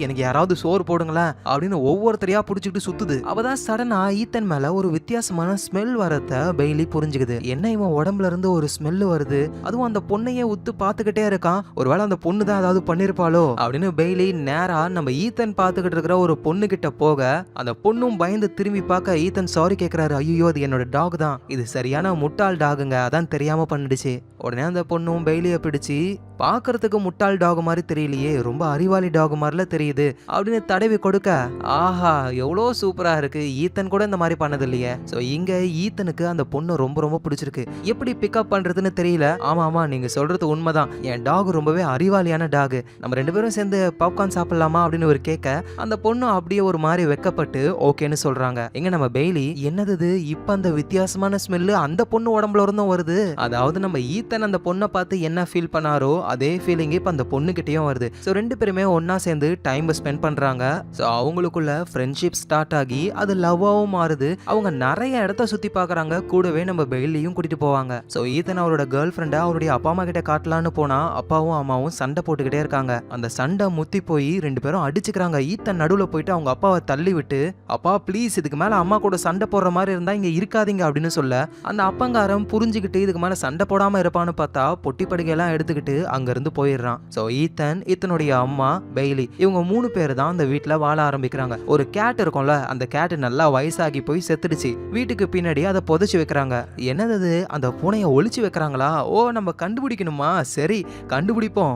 S1: எனக்கு யாராவது சோறு போடுங்களேன் அப்படின்னு ஒவ்வொருத்தரையா புடிச்சுக்கிட்டு சுத்துது. அவதான் சடனா ஈத்தன் மேல ஒரு வித்தியாசமான ஸ்மெல் வரத பெய்லி புரிஞ்சுக்குது. என்ன இவன் உடம்புல இருந்து ஒரு ஸ்மெல் வருது, அதுவும் அந்த பொண்ணையே உத்து பாத்துக்கிட்டே இருக்கான். ஒருவேளை அந்த பொண்ணு தான் ஏதாவது பண்ணிருப்பாளோ அப்படின்னு பெய்லி நேரா நம்ம ஈத்தன் பாத்துக்கிட்டு இருக்கிற ஒரு பொண்ணு கிட்ட போக அந்த பொண்ணும் பயந்து திரும்பி பார்க்க ஈத்தன் சாரி கேக்குறாரு. ஐயோ அது என்னோட டாக் தான், இது சரியான முட்டாள் டாகுங்க, அதான் தெரியாம பண்ணிடுச்சு. உடனே அந்த பொண்ணும் பெய்லிய பிடிச்சு பாக்குறதுக்கு முட்டாள் டாக் மாதிரி தெரியலையே, ரொம்ப அறிவாளி டாக் மாதிரில தெரியுது அப்படின்னு தடவி கொடுக்க ஆஹா எவ்வளோ சூப்பரா இருக்கு, ஈத்தன் கூட இந்த மாதிரி பண்ணது இல்லையே. ஸோ இங்க ஈத்தனுக்கு அந்த பொண்ணு ரொம்ப பிடிச்சிருக்கு. எப்படி பிக்கப் பண்றதுன்னு தெரியல. ஆமா நீங்க சொல்றது உண்மைதான், என் டாக் ரொம்பவே அறிவாளியான டாக், நம்ம 2 பேரும் சேர்ந்து பாப்கார்ன் சாப்பிடலாமா அப்படின்னு ஒரு கேட்க அந்த பொண்ணு அப்படியே ஒரு மாதிரி வெக்கப்பட்டு ஓகேன்னு சொல்றாங்க. எங்க நம்ம பெய்லி என்னது இப்ப அந்த வித்தியாசமான ஸ்மெல்லு அந்த பொண்ணு உடம்புல இருந்தும் வருது. அதாவது நம்ம ஈத்தன் அந்த பொண்ணை பார்த்து என்ன ஃபீல் பண்ணாரோ அதே ஃபீலிங் இப்ப அந்த பொண்ணு கிட்டயும் வருது. ஸோ 2 பேருமே ஒன்னா சேர்ந்து டைம் ஸ்பெண்ட் பண்றாங்க. ஸோ அவங்களுக்குள்ள ஃப்ரெண்ட்ஷிப் ஸ்டார்ட் ஆகி அது லவ்வாவும் மாறுது. அவங்க நிறைய இடத்த சுத்தி பாக்குறாங்க. கூடவே நம்ம பெய்லியும் கூட்டிட்டு போவாங்க. ஸோ ஈத்தன் அவரோட கேர்ள் ஃப்ரெண்டை அவருடைய அப்பா அம்மா கிட்ட காட்டலான்னு போனா அப்பாவும் அம்மாவும் சண்டை போட்டுக்கிட்டே இருக்காங்க. அந்த சண்டை முத்தி போய் 2 பேரும் அடிச்சுக்கிறாங்க. ஈத்தன் நடுவுல போயிட்டு அவங்க அப்பாவை தள்ளி விட்டு அப்பா ப்ளீஸ் இதுக்கு மேல அம்மா கூட சண்டை போடுற மாதிரி இருந்தா இங்க இருக்காதீங்க அப்படின்னு சொல்ல அந்த அப்பங்காரம் புரிஞ்சுக்கிட்டு இதுக்கு மேல சண்டை போடாம இருப்பான்னு பார்த்தா பொட்டி படுகையெல்லாம் எடுத்துக்கிட்டு அங்க இருந்து போயிடுறான். சோ ஈத்தனுடைய அம்மா பெய்லி இவங்க 3 பேர் தான் அந்த வீட்டுல வாழ ஆரம்பிக்கிறாங்க. ஒரு கேட் இருக்கும்ல, அந்த கேட் நல்லா வயசாகி போய் செத்துடுச்சு. வீட்டுக்கு பின்னாடி அதை புதைச்சு வைக்கிறாங்க. என்னது அந்த பூனையை ஒளிச்சு வைக்கிறாங்களா? ஓ நம்ம கண்டுபிடிக்கணுமா, சரி கண்டுபிடிப்போம்.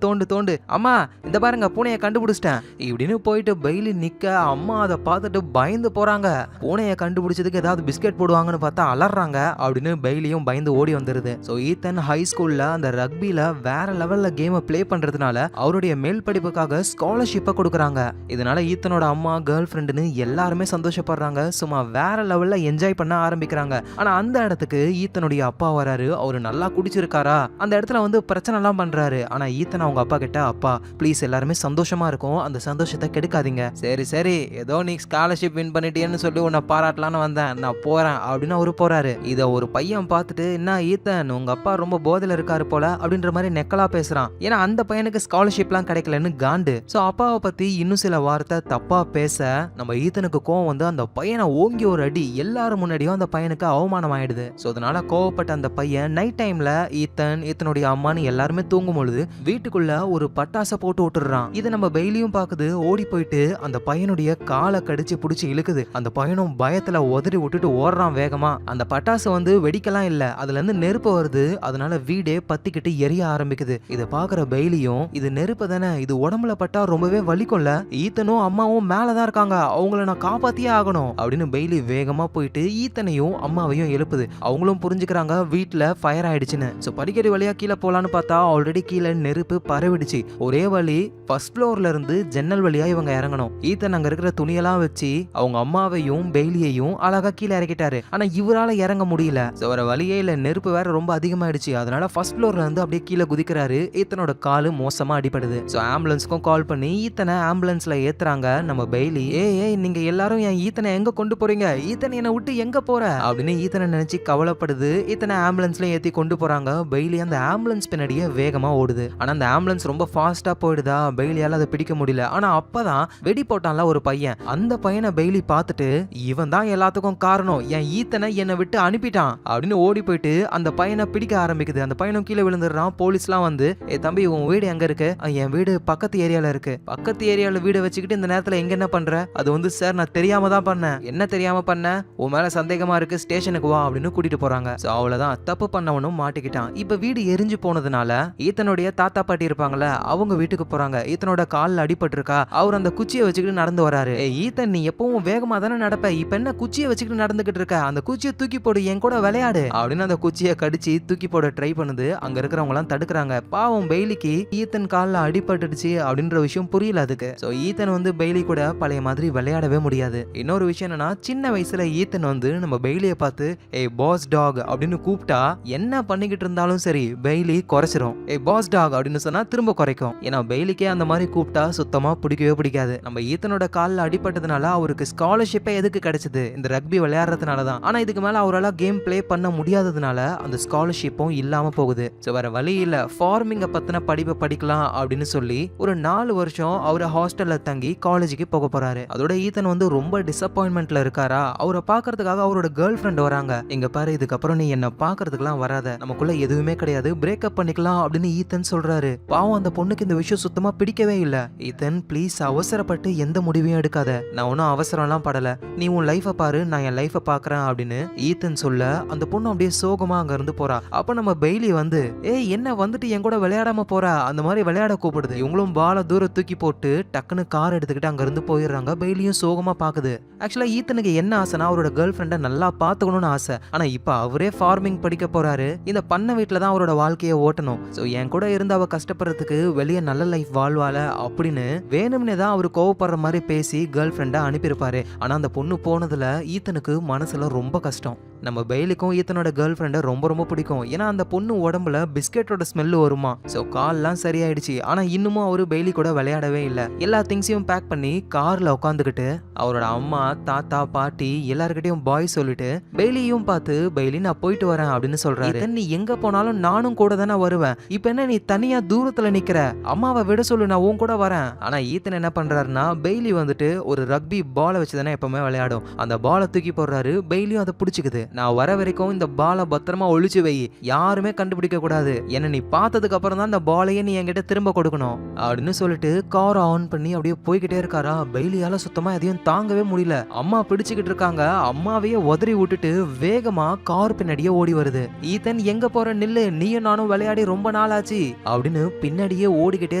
S1: தோண்டு அம்மா இந்த பாருங்க பூனையை கண்டுபிடிச்சிட்டேன் இப்படின்னு போயிட்டு பெய்லி நிக்க அம்மா அதை பார்த்துட்டு பயந்து போறாங்க. பூனையை கண்டுபிடிச்சதுக்கு ஏதாவது பிஸ்கெட் போடுவாங்கன்னு பார்த்தா அலறாங்க அப்படின்னு பெய்லியும் பயந்து ஓடி வந்துருது. ஸோ ஈத்தன் ஹை ஸ்கூல்ல அந்த ரக்பில வேற லெவல்ல கேமை பிளே பண்றதுனால அவருடைய மேல் படிப்புக்காக ஸ்காலர்ஷிப்பை கொடுக்குறாங்க. இதனால ஈத்தனோட அம்மா கேர்ள் ஃப்ரெண்டுன்னு எல்லாருமே சந்தோஷப்படுறாங்க. சும்மா வேற லெவல்ல என்ஜாய் பண்ண ஆரம்பிக்கிறாங்க. ஆனா அந்த இடத்துக்கு ஈத்தனுடைய அப்பா வராரு. அவரு நல்லா குடிச்சிருக்காரா, அந்த இடத்துல வந்து பிரச்சனை எல்லாம் பண்றாரு. ஆனா ஈத்தன் அவங்க அப்பா கிட்ட அப்பா ப்ளீஸ் எல்லாருமே சந்தோஷமா இருக்கும், அந்த சந்தோஷத்தை கெடுக்காதீங்க. சரி ஏதோ நீ ஸ்காலர்ஷிப் வின் பண்ணிட்டேன்னு சொல்லி உன்னை பாராட்டலான்னு வந்தேன், நான் போறேன் அப்படின்னு அவரு போறாரு. இத ஒரு பையன் பார்த்துட்டு என்ன ஈத்தன் உங்க அப்பா ரொம்ப போதையில இருக்காரு போல அப்படின்ற மாதிரி நெக்கலா பேசுறான். ஏன்னா அந்த பையனுக்கு ஸ்காலர்ஷிப்லாம் கிடைக்கலன்னு காண்டு. சோ அப்பாவை பத்தி இன்னும் சில வார்த்தை தப்பா பேச நம்ம ஈத்தனுக்கு கோவம் வந்து அந்த பையனை ஓங்கி ஒரு அடி எல்லாரும் முன்னாடியும் அந்த பையனுக்கு அவமானம் ஆயிடுது. சோ அதனால கோவப்பட்ட அந்த பையன் நைட் டைம்ல ஈத்தனுடைய அம்மான்னு எல்லாருமே தூங்கும் பொழுது வீட்டுக்குள்ள ஒரு பட்டாசை போட்டு விட்டுறான். இதை நம்ம பெய்லியும் பாக்குது. ஓடி போயிட்டு அந்த பையனுடைய காலை கடிச்சு புடிச்சு இழுக்குது. அந்த பையனும் பயத்துல உதறி விட்டுட்டு ஓடுறான் வேகமா. அந்த பட்டாசு வந்து வெடிக்கலாம் இல்ல, அதுல இருந்து நெருப்பு வருது. அதனால வீடே பத்திக்கிட்டு எரிய ஆரம்பிக்குது. இதை பாக்குற பெய்லியும் இது நெருப்பு தானே, இது உடம்புல பட்டா ரொம்பவே வலிக்கும்ல, ஈத்தனும் அம்மாவும் மேலதான் இருக்காங்க, அவங்கள நான் காப்பாத்தியே ஆகணும் அப்படின்னு பெய்லி வேகமா போயிட்டு ஈத்தனையும் அம்மாவையும் எழுப்புது. அவங்களும் புரிஞ்சுக்கிறாங்க வீட்டுல ஃபயர் ஆயிடுச்சுன்னு. சோ படிக்கடி வழியா கீழே போலான்னு பார்த்தா ஆல்ரெடி கீழே நெருப்பு பரவிடுச்சு. ஒரே வழி ஃபர்ஸ்ட் ஃப்ளோர்ல இருந்து ஜன்னல் வழியா இவங்க இறங்கணும். ஈத்தன் அங்க இருக்கிற துணியெல்லாம் வச்சு அவங்க அம்மாவையும் பெய்லியையும் அழகா கீழே இறக்கிட்டாரு. ஆனா இவரால இறங்க முடியல. வர வழியே இல்ல, நெருப்பு வேற ரொம்ப அதிகமாயிடுச்சு. அதனால ஃபர்ஸ்ட் ஃப்ளோர்ல இருந்து அப்படியே கீழே குதிக்கிறாரு. ஈத்தனோட காலு மோசமா அடிபடுது. சோ ஆம்புலன்ஸ்க்கும் கால் பண்ணி ஈத்தனை ஆம்புலன்ஸ்ல ஏத்துறாங்க நம்ம பெய்லி. ஏய் நீங்க எல்லாரும் என் ஈத்தனை எங்க கொண்டு போறீங்க, ஈத்தனை என்னை விட்டு எங்க போற அப்படின்னு ஈத்தனை நினைச்சு கவலைப்படுது. ஈத்தனை ஆம்புலன்ஸ்ல ஏத்தி கொண்டு போறாங்க. பெய்லி அந்த ஆம்புலன்ஸ் பின்னாடியே வேகமா ஓடுது. ஆனா அந்த ஆம்புலன்ஸ் ரொம்ப ஃபாஸ்டா போயிடுதா, பெய்லியால அதை பிடிக்க முடியல. ஆனா அப்பதான் வெடி போட்டான்ல ஒரு பையன், அந்த பையனை பெய்லி பார்த்துட்டு இவன் தான் எல்லாத்துக்கும் காரணம், என் ஈத்தனை என்னை விட்டு அனுப்பிட்டான் அப்படின்னு ஓடி போயிட்டு அந்த பையனை பிடிக்க ஆரம்பிக்குது. அந்த பையனும் கீழே விழுந்துடுறான். போலீஸ்லாம் வந்து தம்பி உன் வீடு எங்க இருக்கு? என் வீடு பக்கத்து ஏரியால இருக்கு. பக்கத்து ஏரியால வீடு வச்சுக்கிட்டு இந்த நேரத்துல எங்க என்ன பண்ற? அது வந்து சார் நான் தெரியாம தான் பண்ணேன். என்ன தெரியாம பண்ண? உன் மேல சந்தேகமா இருக்கு, ஸ்டேஷனுக்கு வா அப்படின்னு கூட்டிட்டு போறாங்க. அவ்வளவுதான், தப்பு பண்ணவனும் மாட்டிக்கிட்டான். இப்ப வீடு எரிஞ்சு போனதுனால ஈத்தனுடைய தாத்தா பாட்டி இருப்பாங்கல்ல, அவங்க வீட்டுக்கு போறாங்க. ஈத்தனோட கால்ல அடிபட்டு இருக்கா, அவர் அந்த குச்சியை வச்சுக்கிட்டு நடந்து வராரு. ஈத்தன் நீ எப்பவும் வேகமா தானே நடப்ப, இப்ப என்ன குச்சியை வச்சுக்கிட்டு நடந்துகிட்டு இருக்க, அந்த குச்சியை தூக்கி போடு, என் கூட விளையாடு அப்படின்னு அந்த குச்சியை கடிச்சு தூக்கி போட ட்ரை பண்ணுது. அங்க இருக்கிறவங்க எல்லாம் தடுக்கிறாங்க. பாவம் பெய்லிக்கு ஈத்தன் கால்ல அடிபட்டுடுச்சு அப்படின்ற விஷயம் புரியல அதுக்கு. சோ ஈத்தன் வந்து பெய்லி கூட பழைய மாதிரி விளையாடவே முடியாது. இன்னொரு விஷயம் என்னன்னா, சின்ன வயசுல ஈத்தன் வந்து நம்ம பெய்லியை பார்த்து ஏய் பாஸ் டாக் அப்படின்னு கூப்பிட்டா என்ன பண்ணிக்கிட்டு இருந்தாலும் சரி பெய்லி குறைச்சிரும். ஏ பாஸ் டாக் அப்படின்னு சொன்னா திரும்ப குறைக்கும். ஏன்னா பெய்லிக்கே அந்த மாதிரி கூப்பிட்டா சுத்தமா பிடிக்கவே பிடிக்காது. நம்ம ஈத்தனோட காலில் அடிபட்டதுனால அவருக்கு ஸ்காலர்ஷிப்பே எதுக்கு கிடைச்சது, இந்த ரக்பி விளையாடுறதுனால தான். ஆனா இதுக்கு மேல அவரால் கேம் பிளே பண்ண முடியாததுனால அந்த ஸ்காலர்ஷிப்பும் இல்லாம போகுது. ஸோ வேற வழி இல்ல, ஃபார்மிங்கை பத்தின படிப்பை படிக்கலாம் அப்படின்னு சொல்லி ஒரு 4 வருஷம் அவரை ஹாஸ்டல்ல தங்கி காலேஜுக்கு போக போறாரு. அதோட ஈத்தன் வந்து ரொம்ப டிசப்பாயின்மெண்ட்ல இருக்காரா. அவரை பாக்குறதுக்காக அவரோட கேர்ள் ஃப்ரெண்ட் வராங்க. இங்க பாரு, இதுக்கப்புறம் நீ என்ன பாக்குறதுக்குலாம் வராத, நமக்குள்ள எதுவுமே கிடையாது, பிரேக்கப் பண்ணிக்கலாம் அப்படின்னு ஈத்தன் சொல்றாரு. பாவம் அந்த பொண்ணுக்கு இந்த விஷயம் சுத்தமா பிடிக்கவே இல்ல. ஈத்தன் ப்ளீஸ் அவசரப்பட்டு எந்த முடிவையும் எடுக்காத, நான் ஒன்னும் அவசரம்லாம் படல, நீ உன் லைஃபை பாரு, நான் என் லைஃபை பாக்குறேன் அப்படின்னு ஈத்தன் சொல்ல அந்த பொண்ணு அப்படியே சோகமா அங்க இருந்து போறா. அப்ப நம்ம பெய்லி வந்து ஏய் என்ன வந்துட்டு என் கூட விளையாடாம போறா, அந்த மாதிரி விளையாட கூப்பிடுது. இவங்களும் பால தூரம் தூக்கி போட்டு டக்குன்னு கார் எடுத்துக்கிட்டு அங்க இருந்து போயிடுறாங்க. பெய்லியும் சோகமா பாக்குது. ஆக்சுவலா ஈத்தனுக்கு என்ன ஆசைனா அவரோட கேர்ள் ஃப்ரெண்டை நல்லா பாத்துக்கணும்னு ஆசை. ஆனா இப்ப அவரே ஃபார்மிங் படிக்க போறாரு. இந்த பண்ண வீட்டுல தான் அவரோட வாழ்க்கையை ஓட்டணும். சோ என் கூட இருந்து அவ கஷ்டப்படுறதுக்கு வெளியே நல்ல லைஃப் வாழ்வால அப்படின்னு வேணும்னே தான் அவர் கோவப்படுற மாதிரி பேசி கேர்ள் ஃப்ரெண்டை அனுப்பியிருப்பாரு. ஆனா அந்த பொண்ணு போனதுல ஈத்தனுக்கு மனசுல ரொம்ப கஷ்டம். நம்ம பெய்லிக்கும் ஈத்தனோட கேர்ள் ஃப்ரெண்டை ரொம்ப ரொம்ப பிடிக்கும். ஏன்னா அந்த பொண்ணு உடம்புல பிஸ்கெட்டோட ஸ்மெல் வருமா. ஸோ கால்லாம் சரியாயிடுச்சு. ஆனா இன்னமும் அவரு பெய்லி கூட விளையாடவே இல்லை. எல்லா திங்ஸையும் பேக் பண்ணி கார்ல உட்காந்துக்கிட்டு அவரோட அம்மா தாத்தா பாட்டி எல்லாருக்கிட்டையும் பாய் சொல்லிட்டு பெய்லியும் பார்த்து பெய்லி நான் போயிட்டு வரேன் அப்படின்னு சொல்றாரு. நீ எங்க போனாலும் நானும் கூட தானே வருவேன், இப்ப என்ன நீ தனியா தூரத்துல நிக்கிற, அம்மாவை விட சொல்லு, நான் உன் கூட வரேன். ஆனா ஈத்தன் என்ன பண்றாருன்னா பெய்லி வந்துட்டு ஒரு ரக்பி பாலை வச்சு தானே எப்பவுமே விளையாடும். அந்த பாலை தூக்கி போடுறாரு. பெய்லியும் அதை பிடிச்சிக்குது. நான் வர வரைக்கும் இந்த பாலை பத்திரமா ஒழிச்சு வை, யாருமே கண்டுபிடிக்க கூடாது, என்ன நீ பார்த்ததுக்கு அப்புறம் தான் இந்த பாலையே நீ என்கிட்ட திரும்ப கொடுக்கணும் அப்படின்னு சொல்லிட்டு காரை ஆன் பண்ணி அப்படியே போய்கிட்டே இருக்காரா. பெய்லியால சுத்தமா எதையும் தாங்கவே முடியல. அம்மா பிடிச்சுக்கிட்டு இருக்காங்க. அம்மாவையே உதறி விட்டுட்டு வேகமா கார் பின்னாடியே ஓடி வருது. ஈத்தன் எங்க போற நில்லு, நீயும் நானும் விளையாடி ரொம்ப நாள் ஆச்சு அப்படின்னு பின்னாடியே ஓடிக்கிட்டே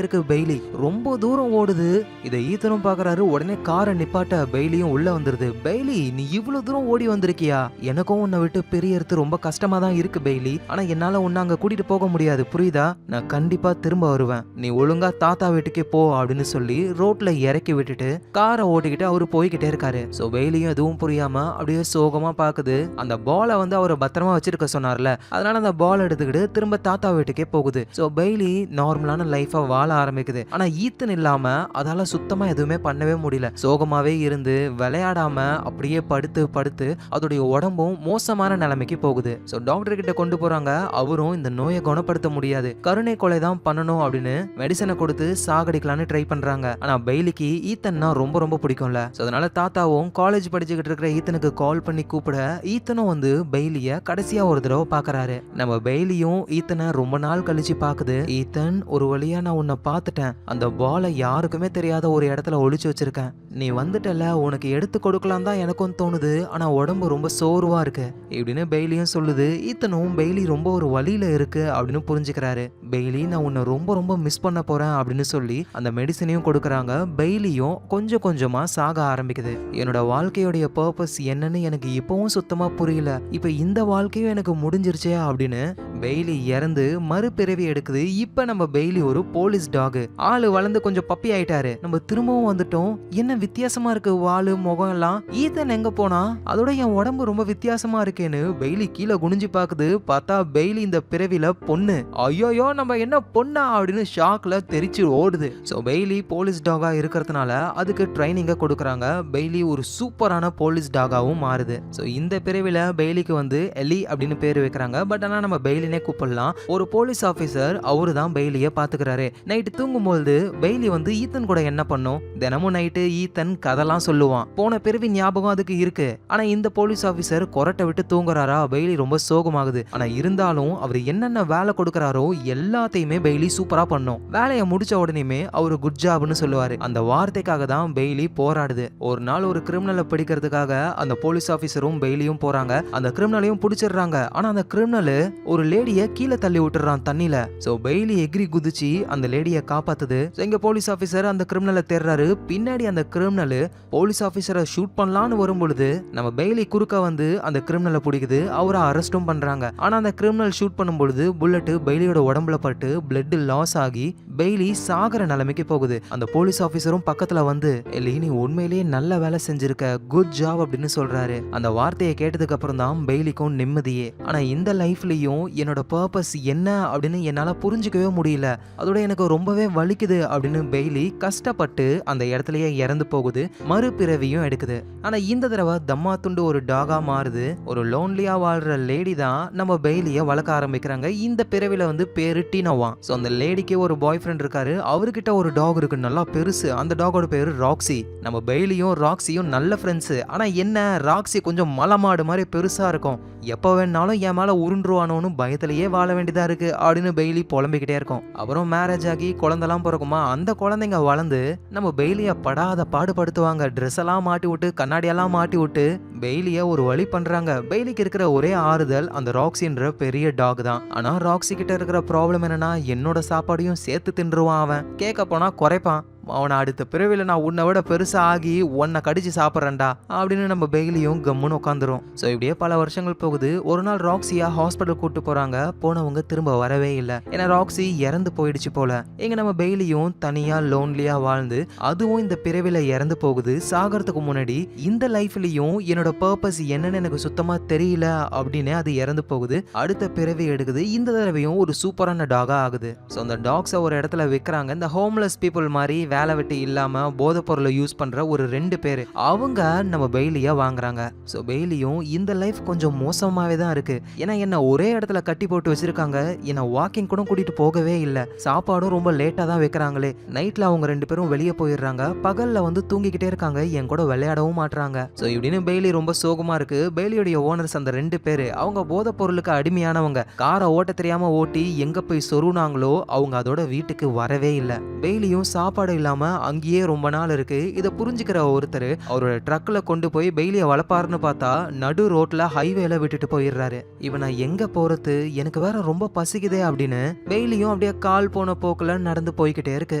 S1: இருக்கு பெய்லி. ரொம்ப தூரம் ஓடுது. இதை ஈத்தனும் பாக்குறாரு. உடனே காரை நிப்பாட்ட பெய்லியும் உள்ள வந்துருது. பெய்லி நீ இவ்வளவு தூரம் ஓடி வந்திருக்கியா, எனக்கும் உன்னை விட்டு பிரியறது ரொம்ப கஷ்டமா தான் இருக்கு பெய்லி, ஆனா என்னால உன்னை அங்க கூட்டிட்டு போக முடியாது, புரியுதா, நான் கண்டிப்பா திரும்ப வருவேன், நீ ஒழுங்கா தாத்தா வீட்டுக்கே போ அப்படின்னு சொல்லி ரோட்ல இறக்கி விட்டுட்டு காரை ஓட்டிக்கிட்டு அவரு போய்கிட்டே இருக்காரு. சோ பெய்லியும் எதுவும் புரியாம அப்படியே சோகமா பாக்குது. அந்த பாலை வந்து அவரை பத்திரமா வச்சிருக்க சொன்னார்ல, அதனால அந்த பால் எடுத்துக்கிட்டு திரும்ப தாத்தா வீட்டுக்கே போகுது. சோ பெய்லி நார்மலான லைஃபா வாழ ஆரம்பிக்குது. ஆனா ஈத்தன் இல்லாம அதால சுத்தமா எதுவுமே பண்ணவே முடியல. சோகமாவே இருந்து விளையாடாம அப்படியே படுத்து படுத்து அதோடைய உடம்பும் மோசமான நிலைமைக்கு போகுது. சோ டாக்டர் கிட்ட கொண்டு போறாங்க. அவரும் இந்த நோயை குணப்படுத்த முடியாது, கருணை கொலை தான் பண்ணணும் அப்படின்னு மெடிசனை கொடுத்து சாகடிக்கலான்னு ட்ரை பண்றாங்க. ஆனா பெய்லிக்கு ஈத்தன்னா ரொம்ப ரொம்ப பிடிக்கும்ல. சோ அதனால தாத்தாவும் காலேஜ் படிச்சுக்கிட்டு இருக்கிற ஈத்தனுக்கு கால் பண்ணி கூப்பிட ஈத்தனும் வந்து பெய்லிய கடைசியா ஒரு தடவை பாக்குறாரு. நம்ம பெய்லியும் ஈத்தனை ரொம்ப நாள் கழிச்சு பாக்குது. ஈத்தன் ஒரு வழியா நான் உன்னை பார்த்துட்டேன், அந்த பாலை யாருக்குமே தெரியாத ஒரு இடத்துல ஒளிச்சு வச்சிருக்கேன், நீ வந்துட்டல, உனக்கு எடுத்து கொடுக்கலாம் தான் எனக்கும் தோணுது, ஆனா உடம்பு ரொம்ப சோர்வா இருக்கு இப்படின்னு பெய்லியும் சொல்லுது. ஈத்தனும் பெய்லி ரொம்ப ஒரு வழியில இருக்கு அப்படின்னு புரிஞ்சுக்கிறாரு. பெய்லி நான் உன்னை ரொம்ப ரொம்ப மிஸ் பண்ண போறேன் அப்படின்னு சொல்லி அந்த மெடிசனையும் கொடுக்கறாங்க. பெய்லியும் கொஞ்சம் கொஞ்சமா சாக ஆரம்பிக்குது. என்னோட வாழ்க்கையோடைய பர்பஸ் என்னன்னு எனக்கு இப்பவும் சுத்தமா புரியல, இப்ப இந்த வாழ்க்கையும் எனக்கு முடிஞ்சிருச்சே அப்படின்னு பெய்லி இறந்து மறுபிறவி எடுக்குது. இப்ப நம்ம பெய்லி ஒரு போலீஸ் டாக், ஆளு வளர்ந்து கொஞ்சம் பப்பி ஆயிட்டாரு. நம்ம திரும்பவும் வந்துட்டோம். என்ன வித்தியாசமா இருக்கு வாலு முகம் எல்லாம், ஈத்தன் எங்க போனா, அதோட என் உடம்பு ரொம்ப வித்தியாசமா இருக்கேன்னு பெய்லி கீழே குனிஞ்சு பாக்குது. பார்த்தா பெய்லி இந்த பிறவில பொண்ணு. ஐயோயோ நம்ம என்ன பொண்ணா அப்படின்னு ஷாக்ல தெரிச்சு ஓடுது. சோ பெய்லி போலீஸ் டாகா இருக்கிறதுனால அதுக்கு ட்ரைனிங்க கொடுக்கறாங்க. பெய்லி ஒரு சூப்பரான போலீஸ் டாகாவும் மாறுது. சோ இந்த பிறவில பெய்லிக்கு வந்து எலி அப்படின்னு பேர் வைக்கிறாங்க. பட் ஆனா நம்ம பெய்லினே கூப்பிடலாம். ஒரு போலீஸ் ஆபீசர் அவரு தான் பெய்லிய பாத்துக்கிறாரு. நைட்டு தூங்கும்போது பெய்லி வந்து ஈத்தன் கூட என்ன பண்ணும், தினமும் நைட்டு ஈத்தன் கதெல்லாம் சொல்லுவான். போன பிறவி ஞாபகம் அதுக்கு இருக்கு. ஆனா இந்த போலீஸ் ஆபீசர் கொரட்டை விட்டு தூங்குறாரா. பெய்லி ரொம்ப சோகமாகுது. ஆனா இருந்தாலும் அவர் என்னென்ன வேலை கொடுக்கறாரோ எல்லாத்தையுமே பெய்லி சூப்பரா பண்ணும். வேலையை முடிச்ச உடனேயுமே அவரு குட் ஜாப்னு சொல்லுவாரு. அந்த வார்த்தைக்காக தான் பெய்லி போராடுது. ஒரு நாள் ஒரு கிரிமினலை பிடிக்கிறதுக்காக அந்த போலீஸ் ஆபீசரும் பெய்லியும் போறாங்க. அந்த கிரிமினலையும் பிடிச்சிடுறாங்க. ஆனா அந்த கிரிமினல் ஒரு லேடிய கீழே தள்ளி விட்டுறான் தண்ணில. சோ பெய்லி எகிரி குதிச்சு அந்த லேடிய காப்பாத்துது. எங்க போலீஸ் ஆபீசர் அந்த கிரிமினலை தேடுறாரு. பின்னாடி அந்த கிரிமினல் போலீஸ் ஆபீசரை ஷூட் பண்ணலான்னு வரும்பொழுது நம்ம பெய்லி குறுக்க வந்து அந்த கிரிமினலை பிடிக்குது. அவரை அரெஸ்டும் பண்றாங்க. ஆனா அந்த கிரிமினல் ஷூட் பண்ணும்பொழுது புல்லட் பெய்லியோட உடம்புல பட்டு பிளட் லாஸ் ஆகி பெய்லி சாகர நிலைமைக்கு போகுது. அந்த போலீஸ் ஆபீசரும் பக்கத்துல வந்து எலி நீ உண்மையிலேயே நல்ல வேலை செஞ்சிருக்க, குட் ஜாப் அப்படின்னு சொல்றாரு. அந்த வார்த்தையை கேட்டதுக்கு அப்புறம் தான் பெய்லிக்கும் நிம்மதியே. ஆனா இந்த லைஃப்லயும் என்னோட பர்பஸ் என்ன அப்படின்னு என்னால புரிஞ்சுக்கவே முடியல, அதோட எனக்கு ரொம்பவே வலிக்குது அப்படின்னு பெய்லி கஷ்டப்பட்டு அந்த இடத்துலயே இறந்து போகுது. மறுபிறவியும் எடுக்குது. ஆனா இந்த தடவை தம்மா துண்டு ஒரு டாகா மாறுது. ஒரு லோன்லியா வாழ்ற லேடி தான் நம்ம பெய்லிய வளர்க்க ஆரம்பிக்கிறாங்க. இந்த பிறவில வந்து பேரு டீனோவா. சோ அந்த லேடிக்கு ஒரு பாய் ஃப்ரெண்ட் இருக்காரு. அவர்கிட்ட ஒரு டாக் இருக்கு, நல்லா பெருசு. அந்த டாகோட பேரு ராக்ஸி. நம்ம பெய்லியும் ராக்ஸியும் நல்ல ஃப்ரெண்ட்ஸ். ஆனா என்ன, ராக்ஸி கொஞ்சம் மலமாடு மாதிரி பெருசா இருக்கும். எப்ப வேணாலும் என் மேல உருண்டுருவானோன்னு பயத்திலேயே வாழ வேண்டியதா இருக்கு அப்படின்னு பெய்லி புலம்பிக்கிட்டே இருக்கும். அப்புறம் மேரேஜ் ஆகி குழந்தைலாம் பிறக்குமா, அந்த குழந்தைங்க வளர்ந்து நம்ம பெய்லிய படாத பாடுபடுத்துவாங்க. ட்ரெஸ் எல்லாம் மாட்டி விட்டு கண்ணாடியெல்லாம் மாட்டி விட்டு பெய்லிய ஒரு வழி பண்றாங்க. பெய்லிக்கு இருக்கிற ஒரே ஆறுதல் அந்த ராக்ஸின்ற பெரிய டாக் தான். ஆனா ராக்ஸி கிட்ட இருக்கிற ப்ராப்ளம் என்னன்னா, என்னோட சாப்பாடையும் சேர்த்து தின்றுவான். அவன் கேட்க போனா குறைப்பான். அவனை அடுத்த பிறவில நான் உன்னை விட பெருசா ஆகி உன்னை கடிச்சு சாப்பிட்றேன்டா அப்படின்னு நம்ம பெய்லியும் கம்முன்னு உட்காந்துரும். ஸோ இப்படியே பல வருஷங்கள் போகுது. ஒரு நாள் ராக்ஸியா ஹாஸ்பிட்டல் கூட்டு போறாங்க. போனவங்க திரும்ப வரவே இல்லை. ஏன்னா ராக்ஸி இறந்து போயிடுச்சு போல. எங்க நம்ம பெய்லியும் தனியா லோன்லியா வாழ்ந்து அதுவும் இந்த பிறவில இறந்து போகுது. சாகிறதுக்கு முன்னாடி இந்த லைஃப்லயும் என்னோட பர்பஸ் என்னன்னு எனக்கு சுத்தமா தெரியல அப்படின்னு அது இறந்து போகுது. அடுத்த பிறவி எடுக்குது. இந்த தடவையும் ஒரு சூப்பரான டாகா ஆகுது. ஸோ அந்த டாக்ஸை ஒரு இடத்துல விற்கிறாங்க. இந்த ஹோம்லெஸ் பீப்புள் மாதிரி வேலை வெட்டி இல்லாம போதை பொருளை யூஸ் பண்ற ஒரு 2 பேரு அவங்க நம்ம பெய்லியா வாங்குறாங்க. சோ பெய்லியும் இந்த லைஃப் கொஞ்சம் மோசமாவே தான் இருக்கு. ஏன்னா என்ன ஒரே இடத்துல கட்டி போட்டு வச்சிருக்காங்க. என்ன வாக்கிங் கூட கூட்டிட்டு போகவே இல்லை. சாப்பாடும் ரொம்ப லேட்டா தான் வைக்கிறாங்களே. நைட்ல அவங்க 2 பேரும் வெளியே போயிடுறாங்க. பகல்ல வந்து தூங்கிக்கிட்டே இருக்காங்க. என் கூட விளையாடவும் மாட்டாங்க. சோ இப்படின்னு பெய்லி ரொம்ப சோகமா இருக்கு. பெய்லியோடைய ஓனர்ஸ் அந்த 2 பேரு அவங்க போதை பொருளுக்கு அடிமையானவங்க. காரை ஓட்ட தெரியாம ஓட்டி எங்க போய் சொருனாங்களோ அவங்க அதோட வீட்டுக்கு வரவே இல்லை. பெய்லியும் சாப்பாடு இல்லாம அங்கேயே ரொம்ப நாள் இருக்கு. இதை புரிஞ்சுக்கிற ஒருத்தர் அவரோட ட்ரக்ல கொண்டு போய் பெய்லிய வளர்ப்பாருன்னு பார்த்தா நடு ரோட்ல ஹைவேல விட்டுட்டு போயிடுறாரு. இவன் நான் எங்க போறது, எனக்கு வேற ரொம்ப பசிக்குதே அப்படின்னு பெய்லியும் அப்படியே கால் போன போக்குல நடந்து போய்கிட்டே இருக்கு.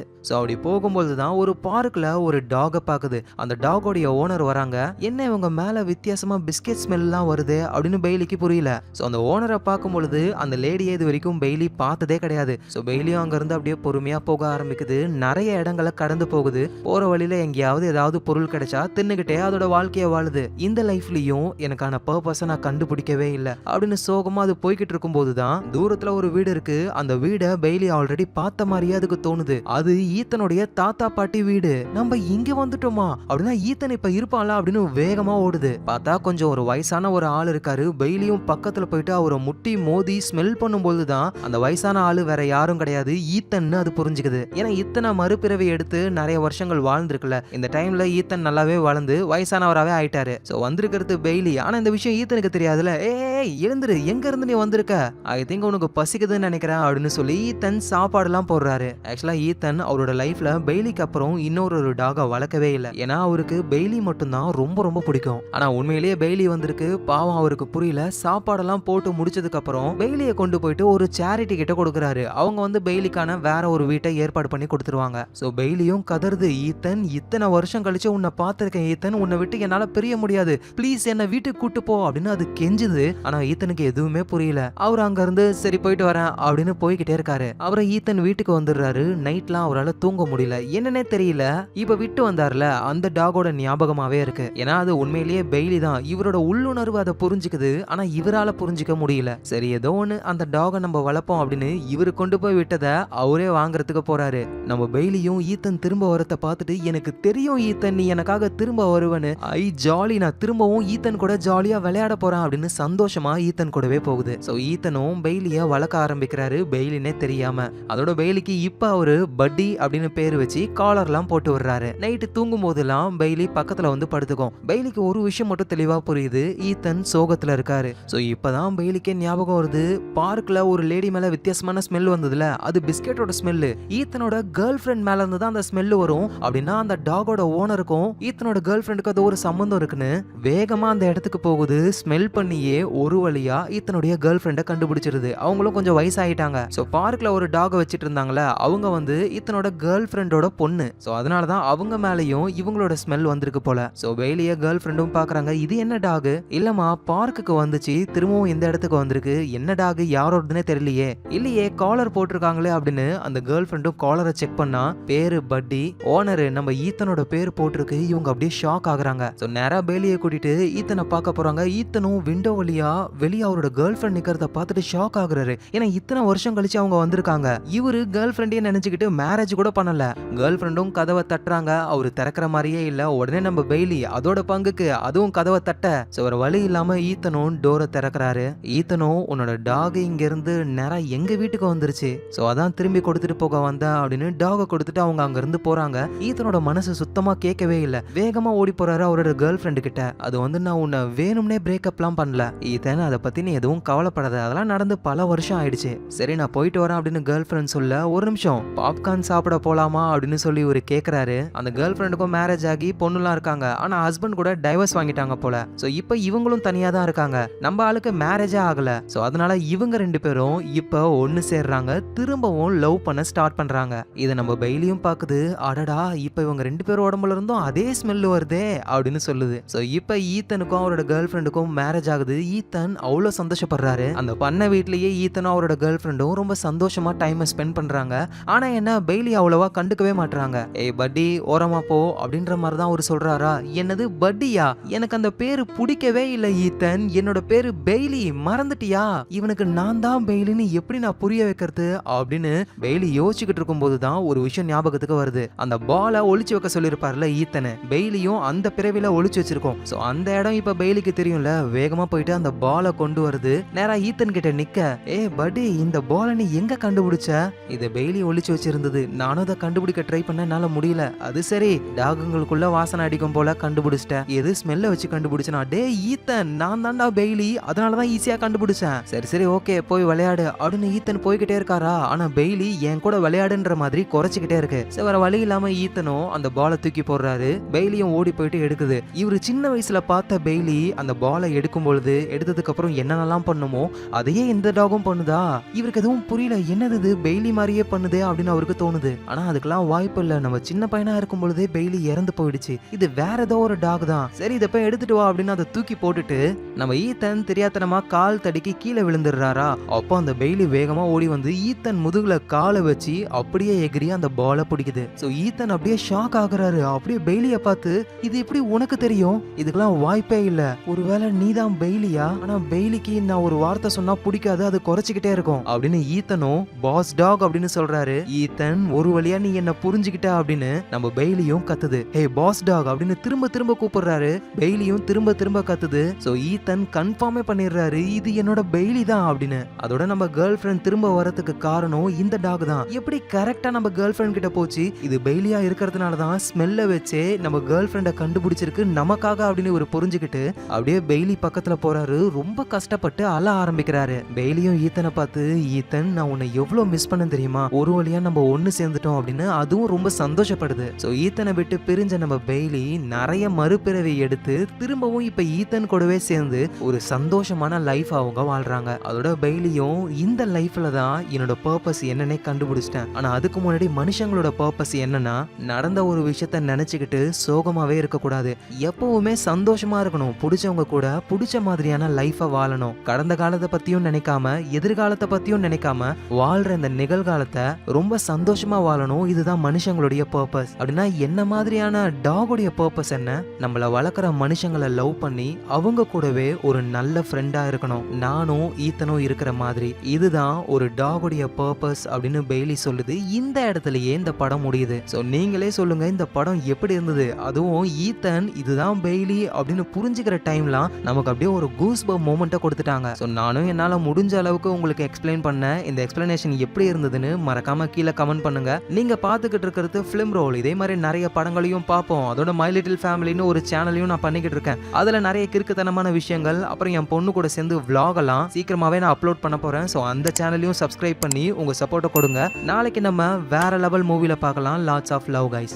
S1: ஸோ அப்படி போகும்போது தான் ஒரு பார்க்ல ஒரு டாகை பாக்குது. அந்த டாகோடைய ஓனர் வராங்க. என்ன இவங்க மேல வித்தியாசமா பிஸ்கெட் ஸ்மெல்லாம் வருது அப்படின்னு பெய்லிக்கு புரியல. ஸோ அந்த ஓனரை பார்க்கும் பொழுது அந்த லேடியை இது வரைக்கும் பெய்லி பார்த்ததே கிடையாது. ஸோ பெய்லியும் அங்க இருந்து அப்படியே பொறுமையா போக ஆரம்பிக்குது. நிறைய இடங்களை கடந்து போகுது. போற வழியில எங்கேயாவது ஏதாவது பொருள் கிடைச்சா தின்னுகிட்டே அதோட வாழ்க்கைய வாழுது. இந்த லைஃப்லயும் எனக்கான பர்பஸை நான் கண்டுபிடிக்கவே இல்லை அப்படின்னு சோகமா அது போய்கிட்டு இருக்கும் போதுதான் தூரத்துல ஒரு வீடு இருக்கு. அந்த வீடை பெய்லி ஆல்ரெடி பார்த்த மாதிரியே அதுக்கு தோணுது. அது ஈத்தனுடைய தாத்தா பாட்டி வீடு. நம்ம இங்க வந்துட்டோமா அப்படின்னா ஈத்தன் இப்ப இருப்பான்ல அப்படின்னு வேகமா ஓடுது. பார்த்தா கொஞ்சம் ஒரு வயசான ஒரு ஆள் இருக்காரு. பெய்லியும் பக்கத்துல போயிட்டு அவரை முட்டி மோதி ஸ்மெல் பண்ணும்போதுதான் அந்த வயசான ஆளு வேற யாரும் கிடையாது, ஈத்தன்னு அது புரிஞ்சுக்குது. ஏன்னா இத்தனை மறுபிறவி எடுத்து நிறைய வருஷங்கள் வாழ்ந்திருக்குல்ல. இந்த டைம்ல ஈத்தன் நல்லாவே வளர்ந்து வயசானவராகவே ஆயிட்டாரு. சோ வந்திருக்கிறது பெய்லி. ஆனா இந்த விஷயம் ஈத்தனுக்கு தெரியாதுல. ஏய் எழுந்துரு, எங்க இருந்து நீ வந்திருக்க, ஐ திங்க் உனக்கு பசிக்குதுன்னு நினைக்கிறேன் அப்படின்னு சொல்லி ஈத்தன் சாப்பாடு எல்லாம் போடுறாரு. ஆக்சுவலா ஈத்தன் அவரோட லைஃப்ல பெய்லிக்கு அப்புறம் இன்னொரு டாகை வளர்க்கவே இல்லை. ஏன்னா அவருக்கு பெய்லி மட்டும்தான் ரொம்ப ரொம்ப பிடிக்கும். ஆனா உண்மையிலேயே பெய்லி வந்திருக்கு. பாவம் அவருக்கு புரியல. சாப்பாடெல்லாம் போட்டு முடிச்சதுக்கு அப்புறம் பெய்லியை கொண்டு போயிட்டு ஒரு சேரிட்டி கிட்ட கொடுக்குறாரு. அவங்க வந்து பெய்லிக்கான வேற ஒரு வீட்டை ஏற்பாடு பண்ணி கொடுத்துருவாங்க. சோ பெய்லியும் கதறுது, ஈத்தன் இத்தனை வருஷம் கழிச்சு உன்னை பார்த்திருக்கேன் ஈத்தன், உன்னை விட்டு என்னால பிரிய முடியாது, ப்ளீஸ் என்ன வீட்டுக்கு கூட்டு போ அப்படின்னு அது கெஞ்சுது. ஆனா ஈத்தனுக்கு எதுவுமே புரியல. அவர் அங்க இருந்து சரி போயிட்டு வரேன் அப்படின்னு போய்கிட்டே இருக்காரு. அப்புறம் ஈத்தன் வீட்டுக்கு வந்துடுறாரு. நைட்லாம் அவரால் தூங்க முடியல. என்னன்னே தெரியல. இப்ப விட்டு வந்தார்ல அந்த டாகோட ஞாபகமாவே இருக்கு. ஏன்னா அது உண்மையிலேயே பெய்லி தான். இவரோட உள்ளுணர்வு அதை புரிஞ்சுக்குது. ஆனா இவரால புரிஞ்சுக்க முடியல. சரி ஏதோ ஒண்ணு அந்த டாகை நம்ம வளர்ப்போம் அப்படின்னு இவரு கொண்டு போய் விட்டதை அவரே வாங்குறதுக்கு போறாரு. நம்ம பெய்லியும் ஈத்தன் திரும்ப வரத்தை பார்த்துட்டு எனக்கு தெரியும் ஈத்தன் நீ எனக்காக திரும்ப வருவன்னு, ஐ ஜாலி, நான் திரும்பவும் ஈத்தன் கூட ஜாலியா விளையாட போறேன் அப்படின்னு சந்தோஷமா ஈத்தன் கூடவே போகுது. சோ ஈத்தனும் பெய்லிய வளர்க்க ஆரம்பிக்கிறாரு பெய்லினே தெரியாம. அதோட பெய்லிக்கு இப்ப அவரு பட்டி அப்படின்னு பேரு வச்சு காலர்லாம் போட்டு வர்றாரு. நைட்டு தூங்கும் போதெல்லாம் பெய்லி பக்கத்துல வந்து படுத்துக்கும். பெய்லிக்கு ஒரு விஷயம் மட்டும் தெளிவா புரியுது, ஈத்தன் சோகத்துல இருக்காரு. சோ இப்பதான் பெய்லிக்கே ஞாபகம் வருது, பார்க்ல ஒரு லேடி மேல வித்தியாசமான ஸ்மெல் வந்ததுல அது பிஸ்கெட்டோட ஸ்மெல்லு. ஈத்தனோட கேர்ள் ஃப்ரெண்ட் மேல இருந்து தான் அந்த ஸ்மெல் வரும். அப்படின்னா அந்த டாகோட ஓனருக்கும் ஈத்தனோட கேர்ள் ஃப்ரெண்டுக்கு அது ஒரு சம்பந்தம் இருக்குன்னு வேகமா அந்த இடத்துக்கு போகுது. ஸ்மெல் பண்ணியே ஒரு வழியா ஈத்தனுடைய கேர்ள் ஃப்ரெண்டை கண்டுபிடிச்சிருது. அவங்களும் கொஞ்சம் வயசாயிட்டாங்க. சோ பார்க்ல ஒரு டாக் வச்சிட்டு இருந்தாங்களே அவங்க வந்து ஈத்தனோட கேர்ள் ஃப்ரெண்டோட பொண்ணு. சோ அதனாலதான் அவங்க மேலயும் இவங்களோட ஸ்மெல் வந்திருக்கு போல. சோ பெய்லிய கேர்ள் ஃப்ரெண்டும் பாக்குறாங்க, இது என்ன டாக், இல்லமா பார்க்குக்கு வந்துச்சு திரும்பவும் இந்த இடத்துக்கு வந்திருக்கு, என்ன டாக் யாரோடதுன்னே தெரியலையே, இல்லையே காலர் போட்டிருக்காங்களே அப்படின்னு அந்த கேர்ள் ஃப்ரெண்டும் காலரை செக் பண்ணா பேரு பேரு பட்டி, ஓனர் நம்ம ஈத்தனோட பேர் போட்டிருக்கு. இவங்க அப்படியே ஷாக் ஆகுறாங்க. சோ நேரா பெய்லியை கூட்டிட்டு ஈத்தனை பார்க்க போறாங்க. ஈத்தனும் விண்டோ வழியா வெளியே அவரோட கேர்ள் ஃபிரெண்ட் நிக்கிறத பார்த்துட்டு ஷாக் ஆகுறாரு. ஏன்னா இத்தனை வருஷம் கழிச்சு அவங்க வந்திருக்காங்க. இவரு கேர்ள் ஃபிரெண்டே நினைச்சுக்கிட்டு மேரேஜ் கூட பண்ணல. கேர்ள் ஃபிரெண்டும் கதவை தட்டுறாங்க. அவரு திறக்கிற மாதிரியே இல்ல. உடனே நம்ம பெய்லி அதோட பங்குக்கு அதுவும் கதவை தட்ட சோ ஒரு வழி இல்லாம ஈத்தனும் டோரை திறக்கிறாரு. ஈத்தனும் உன்னோட டாக் இங்க இருந்து நேரா எங்க வீட்டுக்கு வந்துருச்சு. சோ அதான் திரும்பி கொடுத்துட்டு போக வந்த அப்படின்னு டாக கொடுத்துட்டு அவங்க அங்க இருந்து போறாங்க. ஈத்தனோட மனசு சுத்தமா கேட்கவே இல்ல. வேகமா ஓடி போறாரு அவரோட கேர்ள் ஃபிரெண்ட் கிட்ட. அது வந்து நான் உன்னை வேணும்னே பிரேக்அப்லாம் பண்ணல ஈத்தன், அதை பத்தி நீ எதுவும் கவலைப்படாத, அதெல்லாம் நடந்து பல வருஷம் ஆயிடுச்சு. சரி நான் போயிட்டு வரேன் அப்படின்னு கேர்ள் ஃபிரெண்ட் சொல்ல, ஒரு நிமிஷம் பாப்கார்ன் சாப்பிட போலாமா அப்படின்னு சொல்லி ஒரு கேக்குறாரு. அந்த கேர்ள் ஃபிரெண்டுக்கும் மேரேஜ் ஆகி பொண்ணுலாம் இருக்காங்க. ஆனா ஹஸ்பண்ட் கூட டைவர்ஸ் வாங்கிட்டாங்க போல. சோ இப்போ இவங்களும் தனியா தான் இருக்காங்க. நம்ம ஆளுக்கு மேரேஜே ஆகல. சோ அதனால இவங்க ரெண்டு பேரும் இப்போ ஒன்னு சேர்றாங்க. திரும்பவும் லவ் பண்ண ஸ்டார்ட் பண்றாங்க. இதை நம்ம பெய்லியும் பாக்குது. அடடா இப்ப இவங்க ரெண்டு பேரும் உடம்புல இருந்தும் அதே ஸ்மெல் வருதே அப்படின்னு சொல்லுது. சோ இப்ப ஈத்தனுக்கும் அவரோட கேர்ள் ஃபிரெண்டுக்கும் மேரேஜ் ஆகுது. ஈத்தன் அவ்வளவு சந்தோஷப்படுறாரு. அந்த பண்ண வீட்லயே ஈத்தனும் அவரோட கேர்ள் ஃபிரெண்டும் ரொம்ப சந்தோஷமா டைம் ஸ்பெண்ட் பண்றாங்க. ஆனா என்ன பெய்லி அவ்வளவா கண்டுக்கவே மாட்டாங்க. ஏய் பட்டி ஓரமா போ அப்படின்ற மாதிரி தான் அவரு சொல்றாரா. என்னது பட்டியா? எனக்கு அந்த பேரு பிடிக்கவே இல்லை ஈத்தன். என்னோட பேரு பெய்லி, மறந்துட்டியா? இவனுக்கு நான் தான் பெய்லின்னு எப்படி நான் புரிய வைக்கிறது அப்படின்னு பெய்லி யோசிச்சுக்கிட்டு இருக்கும் போதுதான் ஒரு விஷயம் ஞாபகத்துக்கு வருது. அந்த பாலை ஒளிச்சு வைக்க சொல்லிருப்பாருல ஈத்தனை, பெய்லியும் அந்த பிறவில ஒளிச்சு வச்சிருக்கோம். சோ அந்த இடம் இப்ப பெய்லிக்கு தெரியும்ல. வேகமா போயிட்டு அந்த பாலை கொண்டு வருது. நேரா ஈத்தன் கிட்ட நிக்க, ஏ பட்டி இந்த பாலை நீ எங்க கண்டுபிடிச்ச? இத பெய்லி ஒளிச்சு வச்சிருந்தது. நானும் அதை கண்டுபிடிக்க ட்ரை பண்ண என்னால முடியல. அது சரி டாகுங்களுக்குள்ள வாசனை அடிக்கும் போல கண்டுபிடிச்சிட்டேன். எது ஸ்மெல்ல வச்சு கண்டுபிடிச்சனா? டே ஈத்தன் நான் தான்டா பெய்லி, அதனாலதான் ஈஸியா கண்டுபிடிச்சேன். சரி சரி ஓகே போய் விளையாடு அப்படின்னு ஈத்தன் போய்கிட்டே இருக்காரா. ஆனா பெய்லி என் கூட விளையாடுன்ற மாதிரி குறைச்சிக்கிட்டே இருக்கு. சரி வேற வழி இல்லாம ஈத்தனும் அந்த பாலை தூக்கி போடுறாரு. பெய்லியும் ஓடி போயிட்டு எடுக்குது. இவரு சின்ன வயசுல பார்த்த பெய்லி அந்த பாலை எடுக்கும் பொழுது எடுத்ததுக்கு அப்புறம் என்னென்னலாம் பண்ணுமோ அதையே இந்த டாகும் பண்ணுதா? இவருக்கு எதுவும் புரியல. என்னது இது பெய்லி மாதிரியே பண்ணுதே அப்படின்னு அவருக்கு தோணுது. ஆனா அதுக்கெல்லாம் வாய்ப்பு இல்ல. நம்ம சின்ன பையனா இருக்கும் பொழுதே பெய்லி இறந்து போயிடுச்சு. இது வேற ஏதோ ஒரு டாக் தான். சரி இதை போய் எடுத்துட்டு வா அப்படின்னு அதை தூக்கி போட்டுட்டு நம்ம ஈத்தன் தெரியாதனமா கால் தடிக்கி கீழே விழுந்துடுறாரா. அப்போ அந்த பெய்லி வேகமா ஓடி வந்து ஈத்தன் முதுகுல காலை வச்சு அப்படியே எகிரி அந்த பாலை பிடிக்குது. சோ ஈத்தன் அப்படியே ஷாக் ஆகுறாரு. அப்படியே பெய்லிய பார்த்து, இது எப்படி உனக்கு தெரியும்? இதுக்கெல்லாம் வாய்ப்பே இல்ல. ஒருவேளை நீதான் பெய்லியா? ஆனா பெய்லிக்கு நான் ஒரு வார்த்தை சொன்னா பிடிக்காது, அது குறைச்சிக்கிட்டே இருக்கும் அப்படின்னு ஈத்தனும் பாஸ் டாக் அப்படின்னு சொல்றாரு. ஈத்தன் ஒரு வழியா நீ என்ன புரிஞ்சுக்கிட்ட அப்படின்னு நம்ம பெய்லியும் கத்துது. ஹே பாஸ் டாக் அப்படின்னு திரும்ப திரும்ப கூப்பிடுறாரு. பெய்லியும் திரும்ப திரும்ப கத்துது. சோ ஈத்தன் கன்ஃபார்மே பண்ணிடுறாரு இது என்னோட பெய்லி தான் அப்படின்னு. அதோட நம்ம கேர்ள் ஃபிரெண்ட் திரும்ப வரதுக்கு காரணம் இந்த டாக் தான். எப்படி கரெக்டா நம்ம கேர்ள் ஃபிரெண்ட் கிட்ட போச்சு? இது பெய்லியா இருக்கிறதுனால தான் ஸ்மெல்ல வச்சே நம்ம கேர்ள் ஃபிரெண்ட கண்டுபிடிச்சிருக்கு நமக்காக அப்படின்னு ஒரு புரிஞ்சுக்கிட்டு அப்படியே பெய்லி பக்கத்துல போறாரு. ரொம்ப கஷ்டப்பட்டு அழ ஆரம்பிக்கிறாரு. பெய்லியும் ஈத்தனை பார்த்து, ஈத்தன் நான் உன்னை எவ்வளவு மிஸ் பண்ண தெரியுமா, ஒரு வழியா நம்ம ஒண்ணு சேர்ந்துட்டோம் அப்படின்னு அதுவும் ரொம்ப சந்தோஷப்படுது. சோ ஈத்தனை விட்டு பிரிஞ்ச நம்ம பெய்லி நிறைய மறுபிறவி எடுத்து திரும்பவும் இப்ப ஈத்தன் கூடவே சேர்ந்து ஒரு சந்தோஷமான லைஃப் அவங்க வாழ்றாங்க. அதோட பெய்லியும் இந்த லைஃப்ல தான் என்னோட பர்பஸ் என்னன்னே கண்டுபிடிச்சிட்டேன். ஆனா அதுக்கு முன்னாடி மனுஷங்களோட பர்பஸ் என்னன்னா, நடந்த ஒரு விஷயத்த நினைச்சுக்கிட்டு சோகமாவே இருக்க கூடாது. எப்பவுமே சந்தோஷமா இருக்கணும். பிடிச்சவங்க கூட பிடிச்ச மாதிரியான லைஃப வாழணும். கடந்த காலத்தை பத்தியும் நினைக்காம எதிர்காலத்தை பத்தியும் நினைக்காம வாழ்ற இந்த நிகழ்காலத்தை ரொம்ப சந்தோஷமா வாழணும். இதுதான் மனுஷங்களுடைய பர்பஸ். அப்படின்னா என்ன மாதிரியான டாகுடைய பர்பஸ் என்ன? நம்மள வளர்க்குற மனுஷங்களை லவ் பண்ணி அவங்க கூடவே ஒரு நல்ல ஃப்ரெண்டா இருக்கணும். நானும் ஈத்தனும் இருக்கிற மாதிரி. இதுதான் ஒரு டாகுடைய பர்பஸ் அப்படின்னு பெய்லி சொல்லுது. இந்த இடத்துலயே இந்த படம் முடியுது. சோ நீங்களே சொல்லுங்க இந்த படம் எப்படி இருந்தது? அதுவும் ஈத்தன் இதுதான் பெய்லி அப்படின்னு புரிஞ்சுக்கிற டைம்லாம் நமக்கு அப்படியே ஒரு கூஸ் பம்ப் மொமெண்ட்டை கொடுத்துட்டாங்க. ஸோ நானும் என்னால் முடிஞ்ச அளவுக்கு உங்களுக்கு எக்ஸ்பிளைன் பண்ணேன். இந்த எக்ஸ்பிளனேஷன் எப்படி இருந்ததுன்னு மறக்காம கீழே கமெண்ட் பண்ணுங்க. நீங்க பார்த்துக்கிட்டு இருக்கிறது ஃபிலிம் ரோல். இதே மாதிரி நிறைய படங்களையும் பார்ப்போம். அதோட மை லிட்டில் ஃபேமிலின்னு ஒரு சேனலையும் நான் பண்ணிக்கிட்டு இருக்கேன். அதில் நிறைய கிறுக்குத்தனமான விஷயங்கள், அப்புறம் என் பொண்ணு கூட சேர்ந்து vlog எல்லாம் சீக்கிரமாவே நான் அப்லோட் பண்ண போறேன். ஸோ அந்த சேனலையும் சப்ஸ்கிரைப் பண்ணி உங்க சப்போர்ட்டை கொடுங்க. நாளைக்கு நம்ம வேற லெவல் மூவில பார்க்கலாம். Lots of love guys.